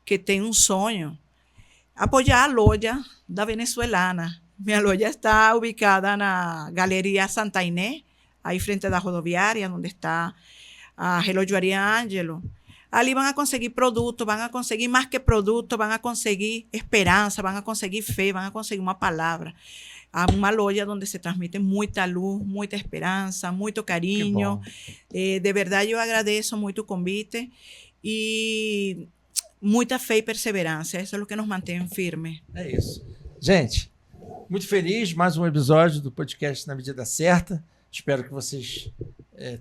que tem um sonho, apoiar a loja da venezuelana. Minha loja está ubicada na Galeria Santa Inés, aí frente da rodoviária, onde está a relojoaria Ângelo. Ali vão a conseguir produto, vão a conseguir mais que produto, vão a conseguir esperança, vão a conseguir fé, vão a conseguir uma palavra. Há uma loja onde se transmite muita luz, muita esperança, muito carinho. De verdade, eu agradeço muito o convite e muita fé e perseverança. Isso é o que nos mantém firmes. É isso. Gente, muito feliz. Mais um episódio do podcast Na Medida Certa. Espero que vocês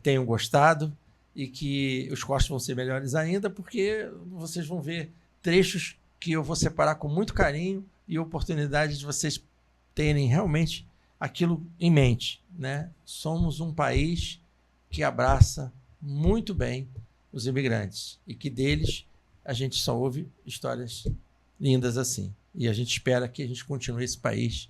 tenham gostado e que os cortes vão ser melhores ainda, porque vocês vão ver trechos que eu vou separar com muito carinho e oportunidade de vocês terem realmente aquilo em mente, né? Somos um país que abraça muito bem os imigrantes e que deles a gente só ouve histórias lindas assim. E a gente espera que a gente continue esse país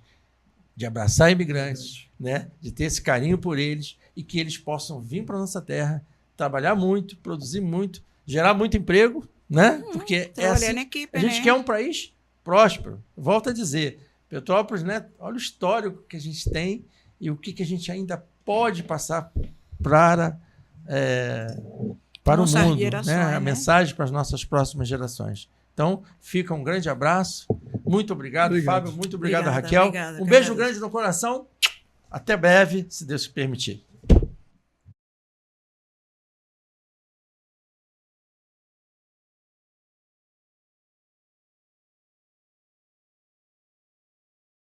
de abraçar imigrantes, né? De ter esse carinho por eles e que eles possam vir para a nossa terra, trabalhar muito, produzir muito, gerar muito emprego, né? Porque a gente quer um país próspero. Volto a dizer, Petrópolis, né? Olha o histórico que a gente tem e o que a gente ainda pode passar para o mundo, né? A mensagem para as nossas próximas gerações. Então, fica um grande abraço. Muito obrigado, Fábio. Muito obrigado, Raquel. Um beijo grande no coração. Até breve, se Deus permitir.